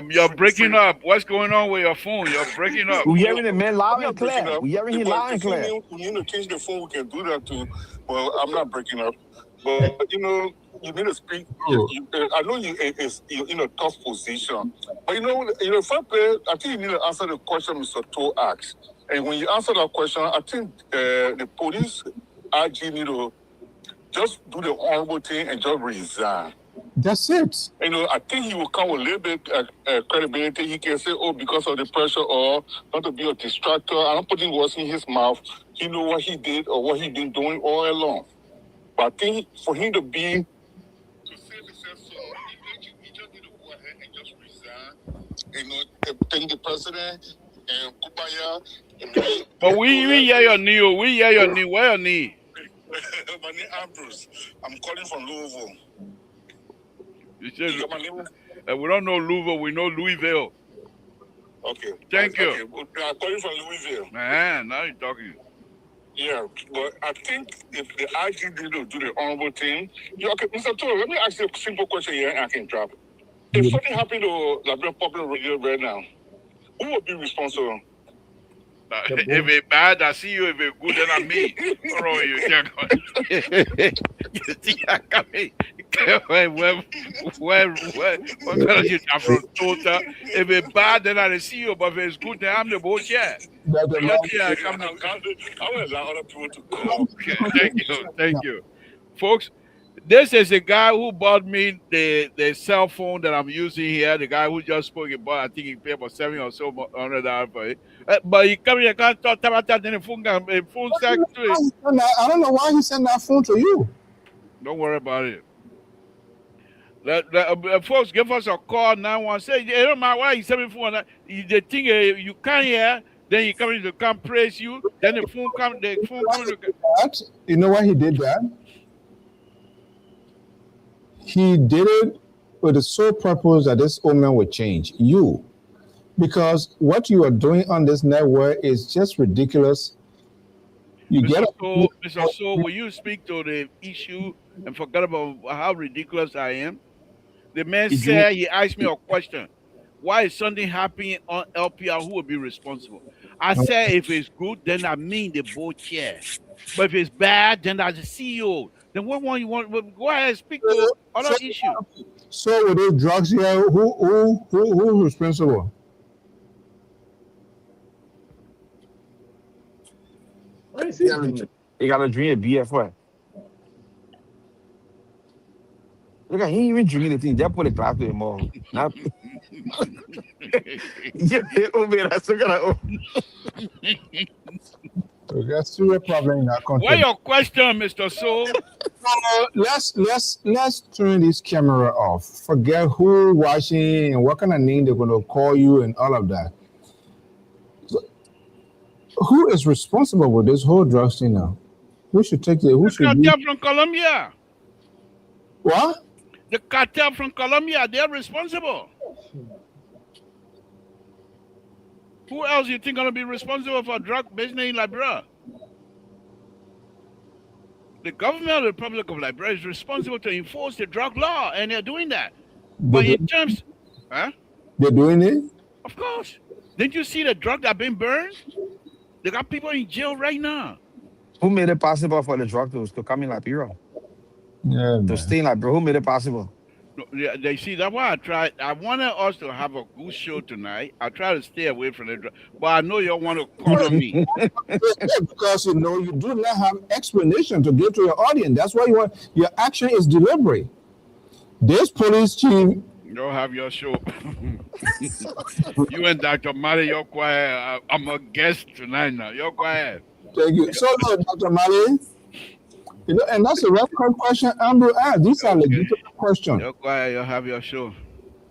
You're breaking up. What's going on with your phone? You're breaking up. We hearing the man loud I'm not and breaking clear. up. We hearing him loud and If clear. we need to change the phone, we can do that too. Well, I'm not breaking up. But, you need to speak. I know you're in a tough position. But, frankly, I think you need to answer the question Mr. To asked. And when you answer that question, I think the police actually need to just do the honorable thing and just resign. that's it. I think he will come with a little bit credibility. He can say, oh, because of the pressure or not to be a distractor. I'm not putting words in his mouth. He know what he did or what he been doing all along. But I think for him to save himself, so he just need to go ahead and just resign. Thank the president and Kubaya. But we hear your knee. We hear your knee. Where your knee? My name Ambrose. I'm calling from Louisville. You said, You got my name? we don't know Louisville. We know Louisville. Okay. Thank you. Okay. I'm calling from Louisville. Man, now you're talking. Yeah, but I think if the IG did do the honorable thing, okay, Mr. Toro, let me ask you a simple question here and I can drop it. If something happened to Liberia Public Radio right now, who would be responsible? If it's bad, I see you. If it's good, then I'm me. What's wrong with you? You see, I come in. Where I'm from Tota. If it's bad, then I see you. But if it's good, then I'm the boss. Yeah. I will allow other people to call. Okay, thank you. Folks, this is a guy who bought me the cell phone that I'm using here. The guy who just spoke about, I think he paid about $700 or so $100 for it. But he come here, can't talk about that. Then the phone sack to it. I don't know why he sent that phone to you. Don't worry about it. Folks, give us a call 916. Say, you don't mind why you send me phone. The thing you can't hear. Then he comes to come praise you. Then the phone comes. You know why he did that? He did it with the sole purpose that this woman would change you. Because what you are doing on this network is just ridiculous. Mr. So, will you speak to the issue and forget about how ridiculous I am? The man said he asked me a question. Why is something happening on LPR? Who will be responsible? I said if it's good, then I mean the board chair. But if it's bad, then as the CEO. Then what one you want? Go ahead and speak to other issue. So with those drugs here, who's responsible? You got to drink a BF1. Look at he ain't even drinking the thing. Just put a glass to him all. Now, That's still a problem in our country. What your question, Mr. So? Let's turn this camera off. Forget who watching and what kind of name they're going to call you and all of that. So, who is responsible with this whole drugs thing now? Who should take it? Who should? The cartel from Colombia. What? The cartel from Colombia. They're responsible. Who else you think gonna be responsible for drug business in Liberia? The government of the Republic of Liberia is responsible to enforce the drug law, and they're doing that. But in terms, huh? They're doing it? Of course. Didn't you see the drug that been burned? They got people in jail right now. Who made it possible for the drug to come in Liberia? Yeah, To man. stay in Liberia? Who made it possible? No, they see that's why I tried. I wanted us to have a good show tonight. I try to stay away from the drug, but I know y'all want to corner me. Because you know you do not have explanation to give to your audience. That's why you want your action is deliberate. This police chief. You'll have your show. You and Dr. Mali, you're quiet. I'm a guest tonight now. You're quiet. Thank you. So, Dr. Mali, you know, and that's a relevant question Andrew asked. These are legitimate questions. You're quiet. You'll have your show.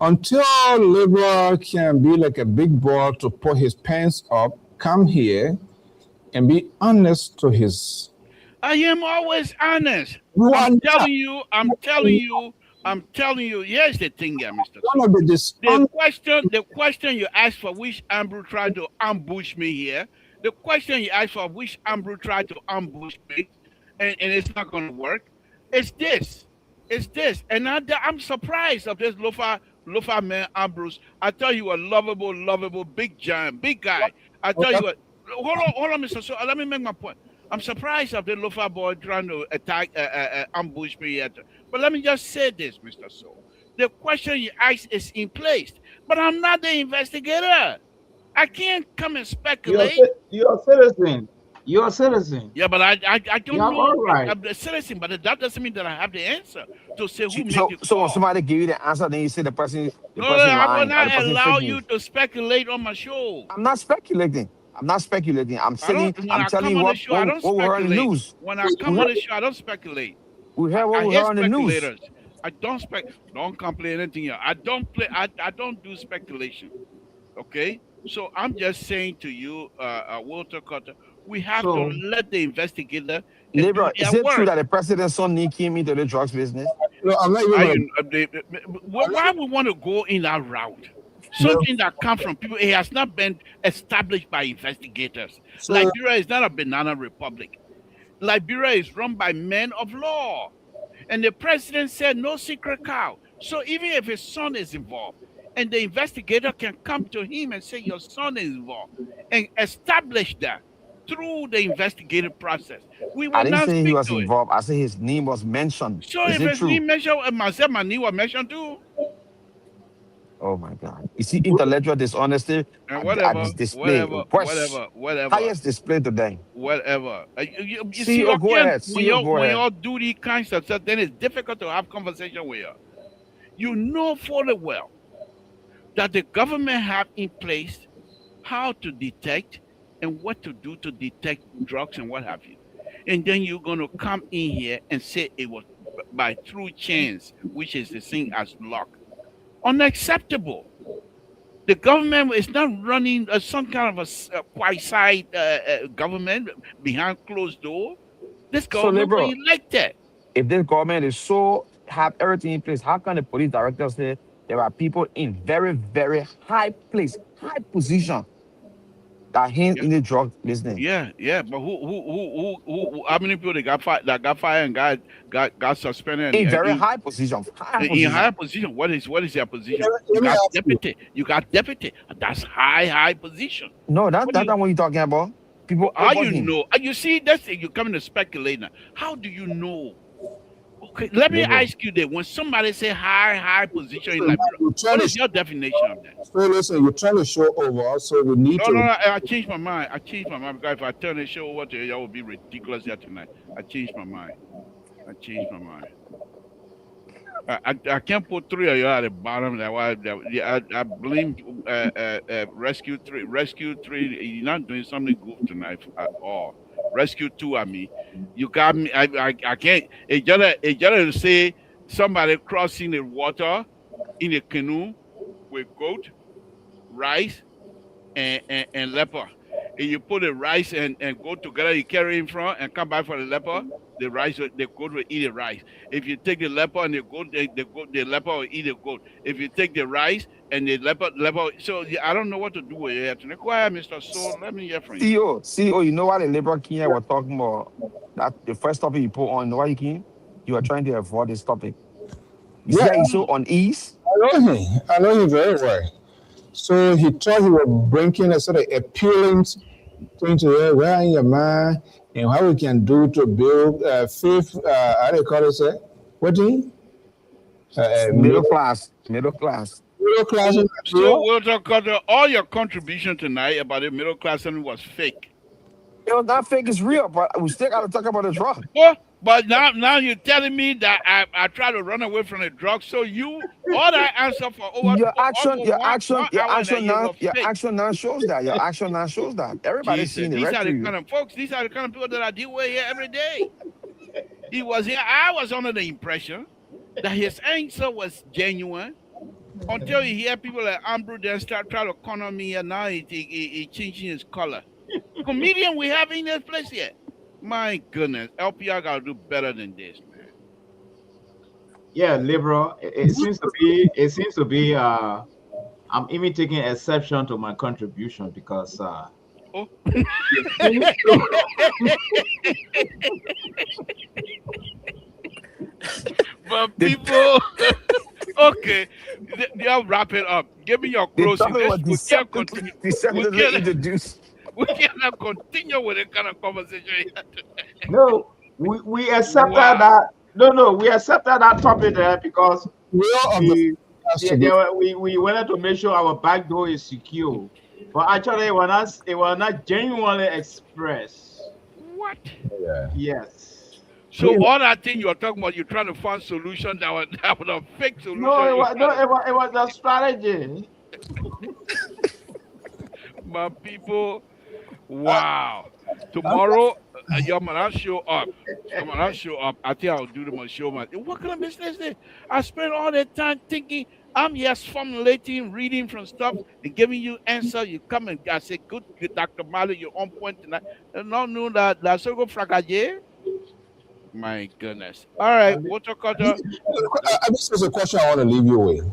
Until liberal can be like a big boy to put his pants up, come here and be honest to his. I am always honest. You are I'm not. telling you. Here's the thing, yeah, Mr. One of The question you asked for, which Ambrose tried to ambush me here. The question you asked for, which Ambrose tried to ambush me, and it's not going to work. It's this. And I'm surprised of this lofa man Ambrose. I tell you, a lovable, big giant, big guy. I tell you what. Hold on, Mr. So let me make my point. I'm surprised of the lofa boy trying to attack, ambush me yet. But let me just say this, Mr. So. The question you asked is in place, but I'm not the investigator. I can't come and speculate. You're a citizen. You're a citizen. Yeah, but I don't Yeah, know. all right. I'm a citizen, but that doesn't mean that I have the answer to say who made So, the so call. when somebody give you the answer, then you say the person. No, person I will lying, or not the person allow fake you news. to speculate on my show. I'm not speculating. I'm I telling don't. When I'm I telling come you on the show, I don't what we heard on the speculate. news. When I come on the show, I don't speculate. We heard what I we hear heard on the news. speculators. I don't Don't complain anything here. I don't play. I don't do speculation. Okay. So I'm just saying to you, Walter Carter, we have to So, let the investigator do Libra, is their it true work. that the president's son Nick came into the drugs business? No, I'm not even. Are Gonna, you, why we want to go in that route? no, Something that comes from people. It has not been established by investigators. so Liberia is not a banana republic. Liberia is run by men of law. And the president said no secret cow. So even if his son is involved, and the investigator can come to him and say your son is involved, and establish that through the investigative process, we I will didn't not say he speak was to it. involved. I said his name was mentioned. So Is if it it's me true? mentioned, myself, my name was mentioned too, Oh my God. You see, intellectual dishonesty and at this display. Worst, whatever. highest display today. Whatever. You see, CEO, go again, ahead. CEO, go when ahead. y'all do these kinds of stuff, then it's difficult to have conversation with you. You know fully well that the government have in place how to detect and what to do to detect drugs and what have you. And then you're going to come in here and say it was by true chance, which is the thing as luck. Unacceptable. The government is not running some kind of a quasi government behind closed door. This So, government was Libra, elected. if this government is so have everything in place, how can the police director say there are people in very, very high place, high position that hands Yeah, in the drug business? yeah. But how many people they got fired? That got fired and got suspended In and very high position, in higher position. What is their position? You let me got ask you. deputy. You got deputy. That's high position. No, What do that's you? not what you're talking about. People How over you him. know? You see, that's it. You're coming to speculate now. How do you know? Okay, let me Libra, ask you that. When somebody say high position in So now Liberia, you're trying what to. is your definition of that? So listen, you're trying to show over. So we need No, to. I changed my mind. Because if I turn the show over to you, that would be ridiculous here tonight. I changed my mind. I can't put three of you at the bottom. I blame Rescue 3. Rescue 3, you're not doing something good tonight at all. Rescue 2, I mean. You got me. I can't. It's just to say somebody crossing the water in a canoe with goat, rice, and leper. If you put the rice and goat together, you carry in front and come back for the leper, the goat will eat the rice. If you take the leper and the goat, the leper will eat the goat. If you take the rice and the leper, so I don't know what to do with it. Go ahead, Mr. Soul. Let me hear from you. CEO, you know what the Liberal King were talking about? That the first topic you put on, you know what you came? You are trying to avoid this topic. You see Yeah, how he's so unease? I know him. I know him very well. So he thought he was bringing a sort of appealing thing to her, where in your mind, and how we can do to build faith, how do you call it, sir? What do you? Middle class. Middle class. Middle class in So Nigeria. Walter Carter, all your contribution tonight about the middle class and was fake. It was not fake, it's real, but we still gotta talk about the drug. Well, but now you're telling me that I try to run away from the drugs. So you all that answer for Your action, almost your one action, your hour and a action year now, was your fake. action now shows that. Your action now shows that. Everybody's Jesus, seeing the these red are to the you. kind of folks. These are the kind of people that I deal with here every day. He was here. I was under the impression that his answer was genuine until you hear people like Ambrew then start trying to corner me, and now he changing his color. Comedian we have in this place here. My goodness, LPR gotta do better than this, man. Yeah, liberal. It seems to be. It seems to be. I'm even taking exception to my contribution because Oh. it seems to- But people, okay, they'll wrap it up. Give me your They closing. thought it was We can't continue. We deceptively can't, introduced. we cannot continue with that kind of conversation here today. no, we accepted Wow. that. No, we accepted that topic there because Real of the we has to be. we wanted to make sure our back door is secure. But actually, it was not genuinely expressed. What? Yeah. Yes. So all that thing you're talking about, you're trying to find solution that was a fake solution. No, You're trying it was a strategy. my people. Wow. Tomorrow, your man show up. Your man show up. I think I'll do the show, man. What kind of business is this? I spend all that time thinking I'm just formulating, reading from stuff and giving you answer. You come and I say, good, Dr. Mali, you're on point tonight. And not know that that's so good fragaje. My goodness. All right, Walter Carter. This is a question I want to leave you with.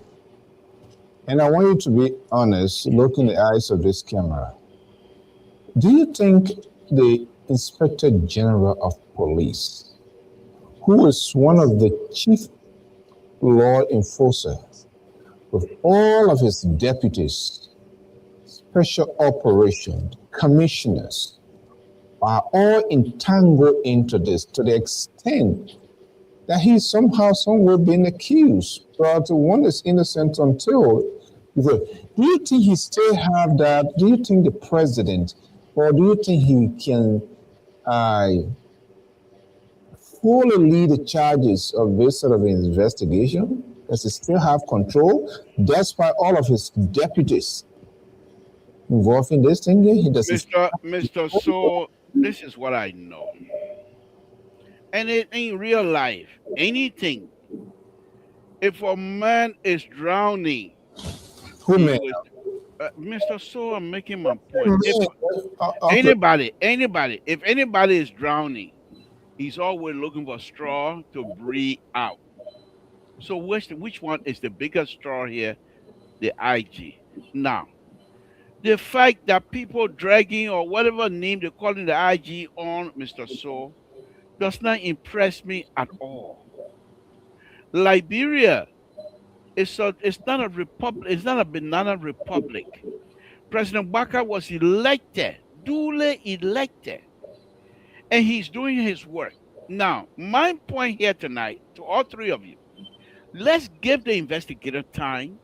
And I want you to be honest, look in the eyes of this camera. Do you think the Inspector General of Police, who is one of the chief law enforcers, with all of his deputies, special operations, commissioners, are all entangled into this to the extent that he's somehow, somewhere being accused, but one is innocent until. Do you think he still have that? Do you think the president, or do you think he can fully lead the charges of this sort of investigation? Does he still have control, despite all of his deputies involved in this thing? He does. Mr. So this is what I know. And in real life, anything, if a man is drowning, Who man? Mr. So I'm making my point. If anybody, if anybody is drowning, he's always looking for straw to breathe out. So which one is the biggest straw here? The IG. Now, the fact that people dragging or whatever name they're calling the IG on Mr. So does not impress me at all. Liberia it's not a republic, it's not a banana republic. President Baka was elected, duly elected, and he's doing his work. Now, my point here tonight to all three of you, let's give the investigator time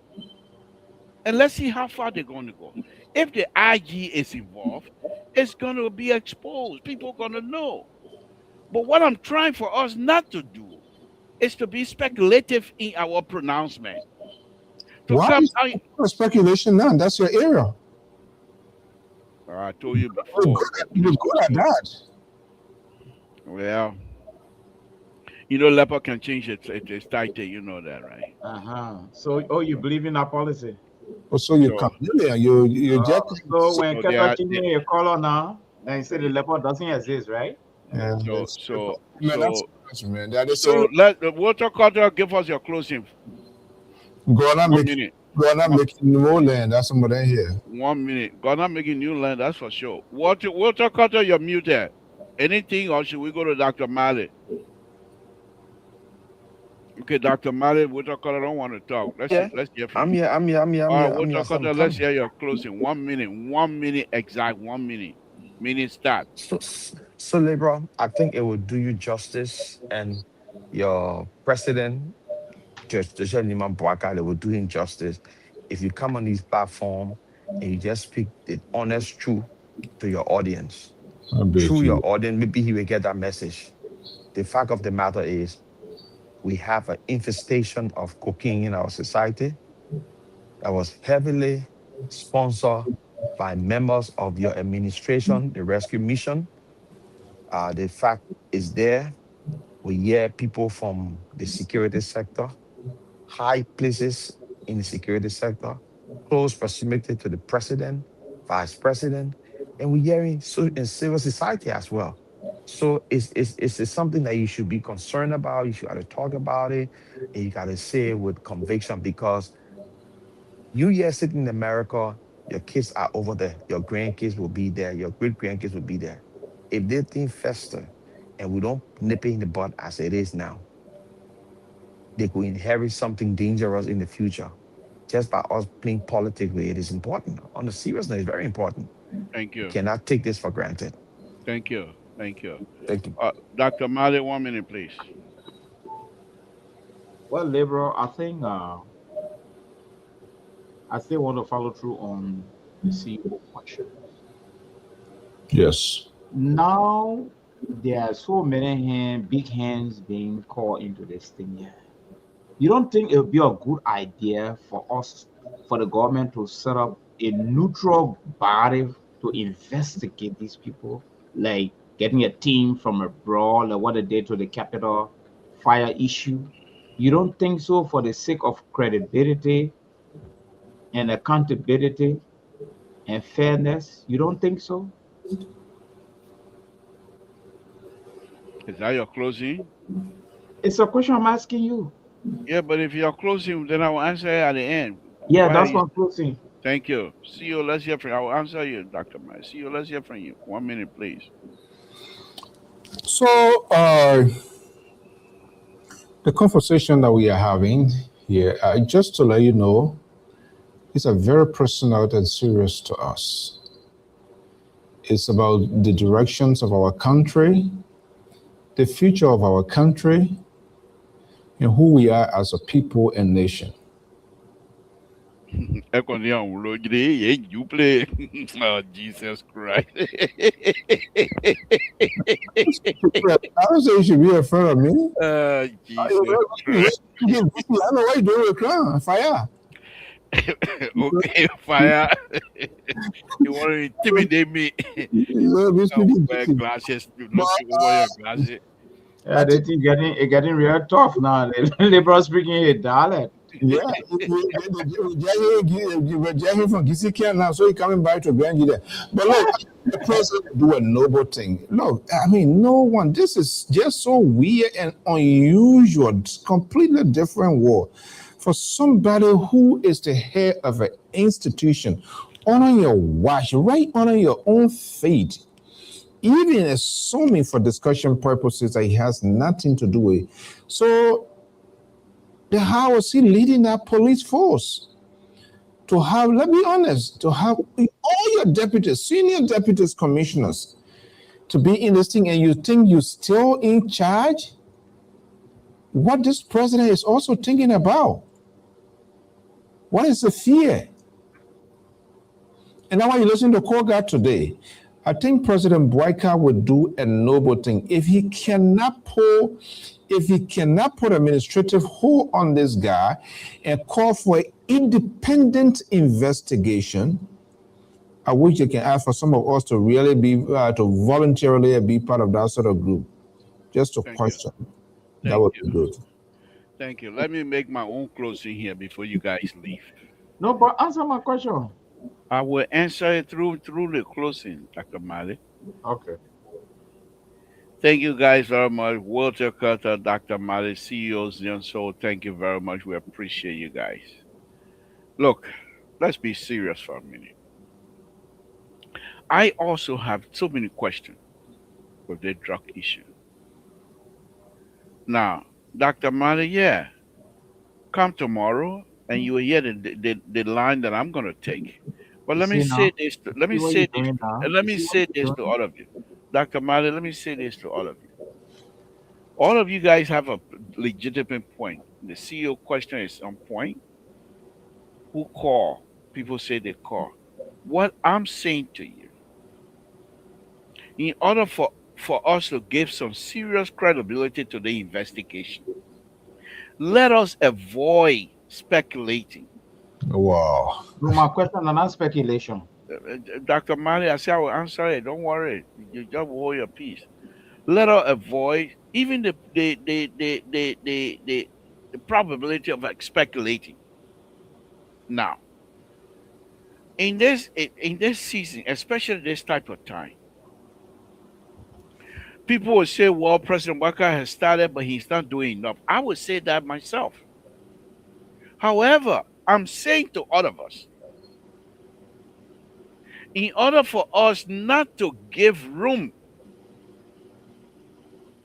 and let's see how far they're going to go. If the IG is involved, it's going to be exposed. People are going to know. But what I'm trying for us not to do is to be speculative in our pronouncement. Why is speculation now? That's your area. I told you before. You're good at that. Well, you know, leopard can change its title. You know that, right? So, you believe in that policy? Oh, so you come there. You just. So when Keta changing your color now, then you say the leopard doesn't exist, right? Yeah. So let Walter Carter give us your closing. Gonna making new land. That's somebody here. 1 minute. Gonna making new land. That's for sure. Walter Carter, you're muted. Anything, or should we go to Dr. Mali? Okay, Dr. Mali, Watercolor don't want to talk. Yeah, Let's hear from I'm you. here. I'm here. I'm here. I'm All right, here. I'm here. So I'm Watercolor, let's coming. hear your closing. 1 minute. 1 minute exact. 1 minute. Minute start. So, Libra, I think it will do you justice, and your president, Judge Liman Boakai, it will do him justice if you come on this platform and you just speak the honest truth to your audience. I bet Through you. your audience, maybe he will get that message. The fact of the matter is, we have an infestation of cocaine in our society that was heavily sponsored by members of your administration, the rescue mission. The fact is there. We hear people from the security sector, high places in the security sector, close proximity to the president, vice president, and we hear in civil society as well. So it's something that you should be concerned about. You should got to talk about it, and you got to say it with conviction because you here sitting in America, your kids are over there, your grandkids will be there, your great grandkids will be there. If they think fester and we don't nip it in the bud as it is now, they could inherit something dangerous in the future. Just by us playing politics with it is important. On the seriousness, it's very important. Thank We you. cannot take this for granted. Thank you. Thank you. Thank you. Dr. Mali, 1 minute, please. Well, liberal, I think I still want to follow through on the CEO question. Yes. Now there are so many big hands being called into this thing here. You don't think it would be a good idea for us, for the government to set up a neutral body to investigate these people, like getting a team from abroad, like what they did to the Capitol fire issue? You don't think so for the sake of credibility and accountability and fairness? You don't think so? Is that your closing? It's a question I'm asking you. Yeah, but if you're closing, then I will answer it at the end. Yeah, Go ahead. that's what I'm closing. Thank you. See you. Let's hear from you. I will answer you, Dr. Mali. See you. Let's hear from you. 1 minute, please. So, the conversation that we are having here, just to let you know, is a very personal and serious to us. It's about the directions of our country, the future of our country, and who we are as a people and nation. You play. Oh, Jesus Christ. I don't say you should be afraid of me. Jesus Christ. I know what you're doing with crown. Fire. Okay, fire. You want to intimidate me? Wear glasses. You look over your glasses. Yeah, they think getting real tough now. The liberal speaking a dialect. Yeah, we're jamming from Gisikia now, so he's coming back to Grand there. But look, the president do a noble thing. Look, I mean, no one. This is just so weird and unusual. It's completely different world for somebody who is the head of an institution, honor your watch, right under your own feet. Even assuming for discussion purposes that he has nothing to do with. So how was he leading that police force? To have, let's be honest, to have all your deputies, senior deputies, commissioners, to be in this thing, and you think you're still in charge? What this president is also thinking about? What is the fear? And now when you listen to Koga today, I think President Boyka would do a noble thing. If he cannot put administrative hold on this guy and call for an independent investigation, I wish you can ask for some of us to really be, to voluntarily be part of that sort of group, just to question. That would be good. Thank you. Let me make my own closing here before you guys leave. No, but answer my question. I will answer it through the closing, Dr. Mali. Okay. Thank you guys very much. Walter Carter, Dr. Mali, CEO Zion Soul. Thank you very much. We appreciate you guys. Look, let's be serious for a minute. I also have so many questions with the drug issue. Now, Dr. Mali, yeah, come tomorrow and you will hear the line that I'm going to take. But You let me see say now? this. You see what you're doing now? Let You me see what say you're this to doing? all of you. Dr. Mali, let me say this to all of you. All of you guys have a legitimate point. The CEO question is on point. Who call? People say they call. What I'm saying to you, in order for us to give some serious credibility to the investigation, let us avoid speculating. Wow. No, my question and not speculation. Dr. Mali, I say I will answer it. Don't worry. You just hold your peace. Let us avoid even the probability of speculating. Now, in this season, especially this type of time, people will say, "Well, President Walker has started, but he's not doing enough." I would say that myself. However, I'm saying to all of us, in order for us not to give room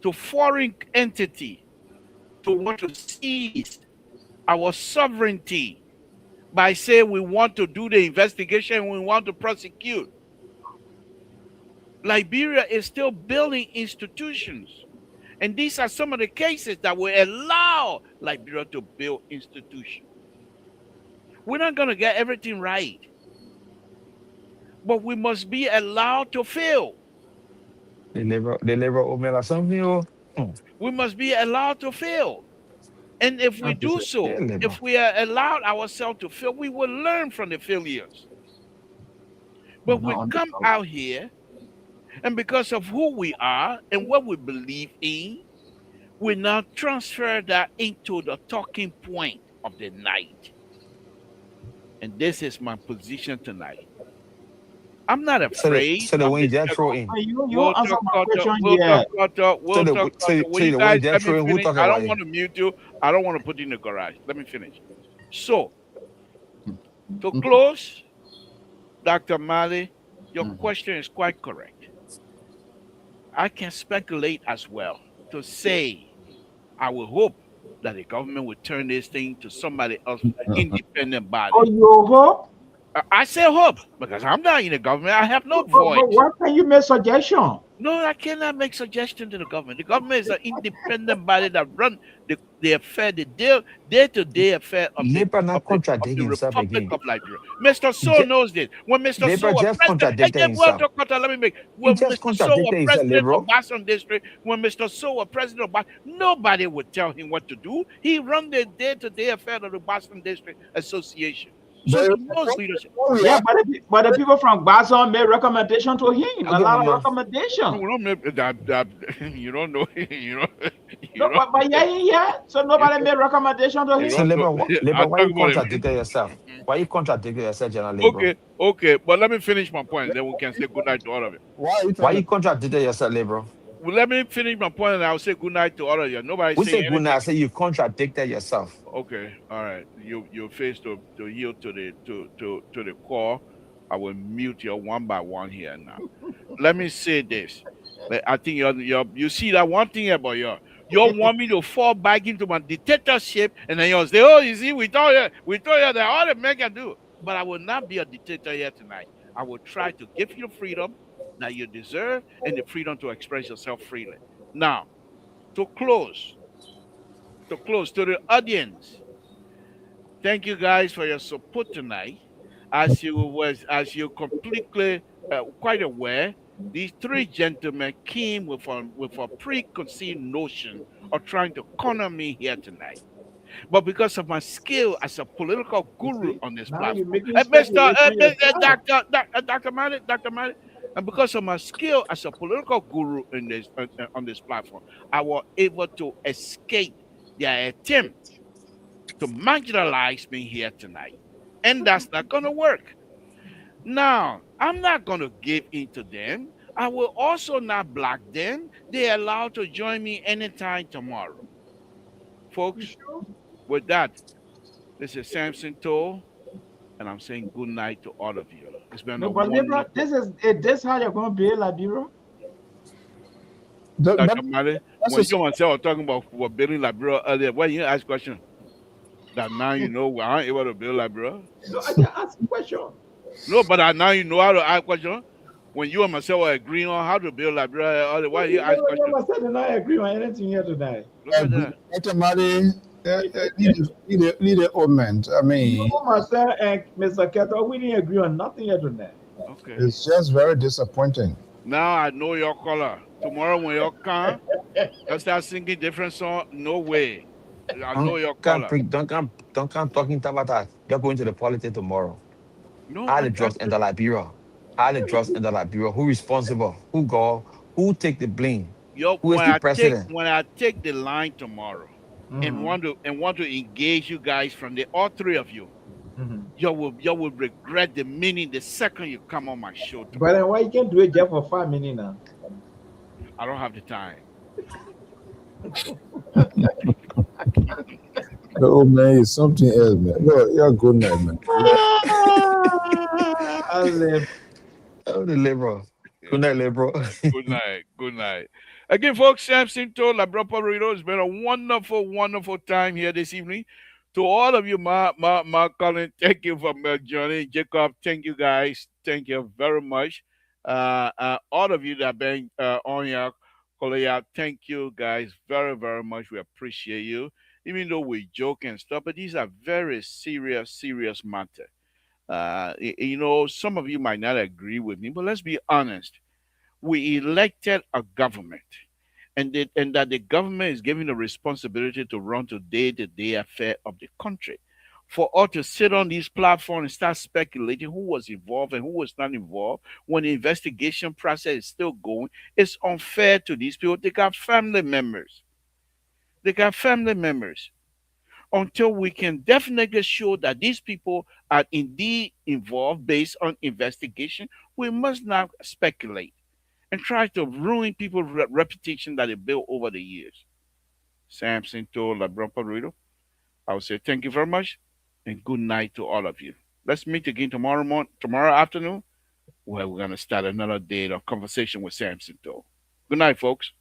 to foreign entity to want to seize our sovereignty by saying we want to do the investigation, we want to prosecute. Liberia is still building institutions. And these are some of the cases that will allow Liberia to build institutions. We're not going to get everything right, but we must be allowed to fail. They never open something. We must be allowed to fail. And if we Thank you, do sir. Yeah, so, labor. if we are allowed ourselves to fail, we will learn from the failures. We're But we not on the come call. out here, and because of who we are and what we believe in, we now transfer that into the talking point of the night. And this is my position tonight. I'm not afraid So the of the wind jet throw circle. in. Hey, you answer my question We'll talk yet. cutter, So we'll the talk cutter. Will so you the guys wind jet let me throw in. Who finish? talking I about don't it? want to mute you. I don't want to put you in the garage. Let me finish. So, to Mhm, close, Dr. Mali, your mhm. question is quite correct. I can speculate as well to say I will hope that the government will turn this thing to somebody else, independent Oh, body. you hope? I say hope because I'm not in the government. I have no But voice. why can you make suggestion? No, I cannot make suggestions to the government. The government is an independent body that run the affair, the day-to-day affair Labor not of the contradicting himself Republic again. of Liberia. Mr. So Je- knows this. When Mr. So Labor was just president, contradicting himself. let me make He when just Mr. So was contradicted himself, president of liberal. Boston District, when Mr. So was president of Boston, nobody would tell him what to do. He run the day-to-day affair of the Boston District Association. So But he I knows think leadership. Yeah, but the people from Boston made recommendation to him. A Okay, lot of mama. No, recommendation. we don't make that, you don't know, you No, don't, but yeah, yeah, yeah. So you nobody don't, made recommendation to you him. So don't know. labor, I'll labor, why talk you about it. contradicting yourself? Why you contradicting yourself, General Labor? Okay, okay, but let me finish my point, then we can say good night to all of you. why are you Why trying you to contradicting yourself, labor? Well, let me finish my point, and I'll say good night to all of you. Nobody We saying say good night. anything. I say you contradicted yourself. Okay, all right. You face to yield to the call. I will mute you one by one here now. Let me say this. I think you see that one thing about you want me to fall back into my dictatorship, and then you say, "Oh, you see, we told you that all the men can do." But I will not be a dictator here tonight. I will try to give you the freedom that you deserve and the freedom to express yourself freely. Now, to close, to the audience, thank you guys for your support tonight. As you completely quite aware, these three gentlemen came with a preconceived notion of trying to corner me here tonight. But because of my skill as a political You guru see, on this now you're platform, making Mr. speculation yourself. Dr. Malik, and because of my skill as a political guru on this platform, I was able to escape their attempt to marginalize me here tonight. And that's not going to work. Now, I'm not going to give in to them. I will also not block them. They're allowed to join me anytime tomorrow. You Folks, sure? with that, this is Samson Toll, and I'm saying good night to all of you. It's been No, a but Libra, wonderful, this how you're gonna build Liberia. but Dr. Mali, when That's you myself were talking about building Liberia earlier, when you ask question that now you know we aren't able to build Liberia. No, I just ask a question. No, but now you know how to ask question. When you and myself were agreeing on how to build Liberia earlier, why you ask You question? must say that I agree on anything here tonight. Look at that. automatically need a omen. I You mean, myself and Mr. Keto, we didn't agree on nothing here tonight. Okay. it's just very disappointing. Now I know your color. Tomorrow when you come, you start singing different song. No way. I know your color. Don't come talking about that. You're going to the politics tomorrow. No, How the drugs enter Liberia? How the drugs enter Liberia? Who responsible? Who go? Who take the blame? yo, Who is the president? when I take the line tomorrow and Mm-hmm. want to engage you guys from the all three of you, Mm-hmm. you will regret the meaning the second you come on my show But then tomorrow. why you can't do it just for 5 minutes now? I don't have the time. Oh man, it's something else, man. You're a good night, man. I live. Oh, the liberal. Good Yeah. night, liberal. Good night. Good night. Again, folks, Samson told Labropa Radio. It's been a wonderful, wonderful time here this evening. To all of you, Colin, thank you for joining. Jacob, thank you guys. Thank you very much. All of you that have been on your Korea, thank you guys very, very much. We appreciate you. Even though we joke and stuff, but these are very serious, serious matter. You know, some of you might not agree with me, but let's be honest. We elected a government, and that the government is given the responsibility to run the day-to-day affair of the country. For us to sit on these platforms and start speculating who was involved and who was not involved when the investigation process is still going, it's unfair to these people. They got family members. They got family members. Until we can definitely show that these people are indeed involved based on investigation, we must not speculate and try to ruin people's reputation that they built over the years. Samson told LeBron Padrino, I would say thank you very much and good night to all of you. Let's meet again tomorrow afternoon, where we're gonna start another day of conversation with Samson Told. Good night, folks.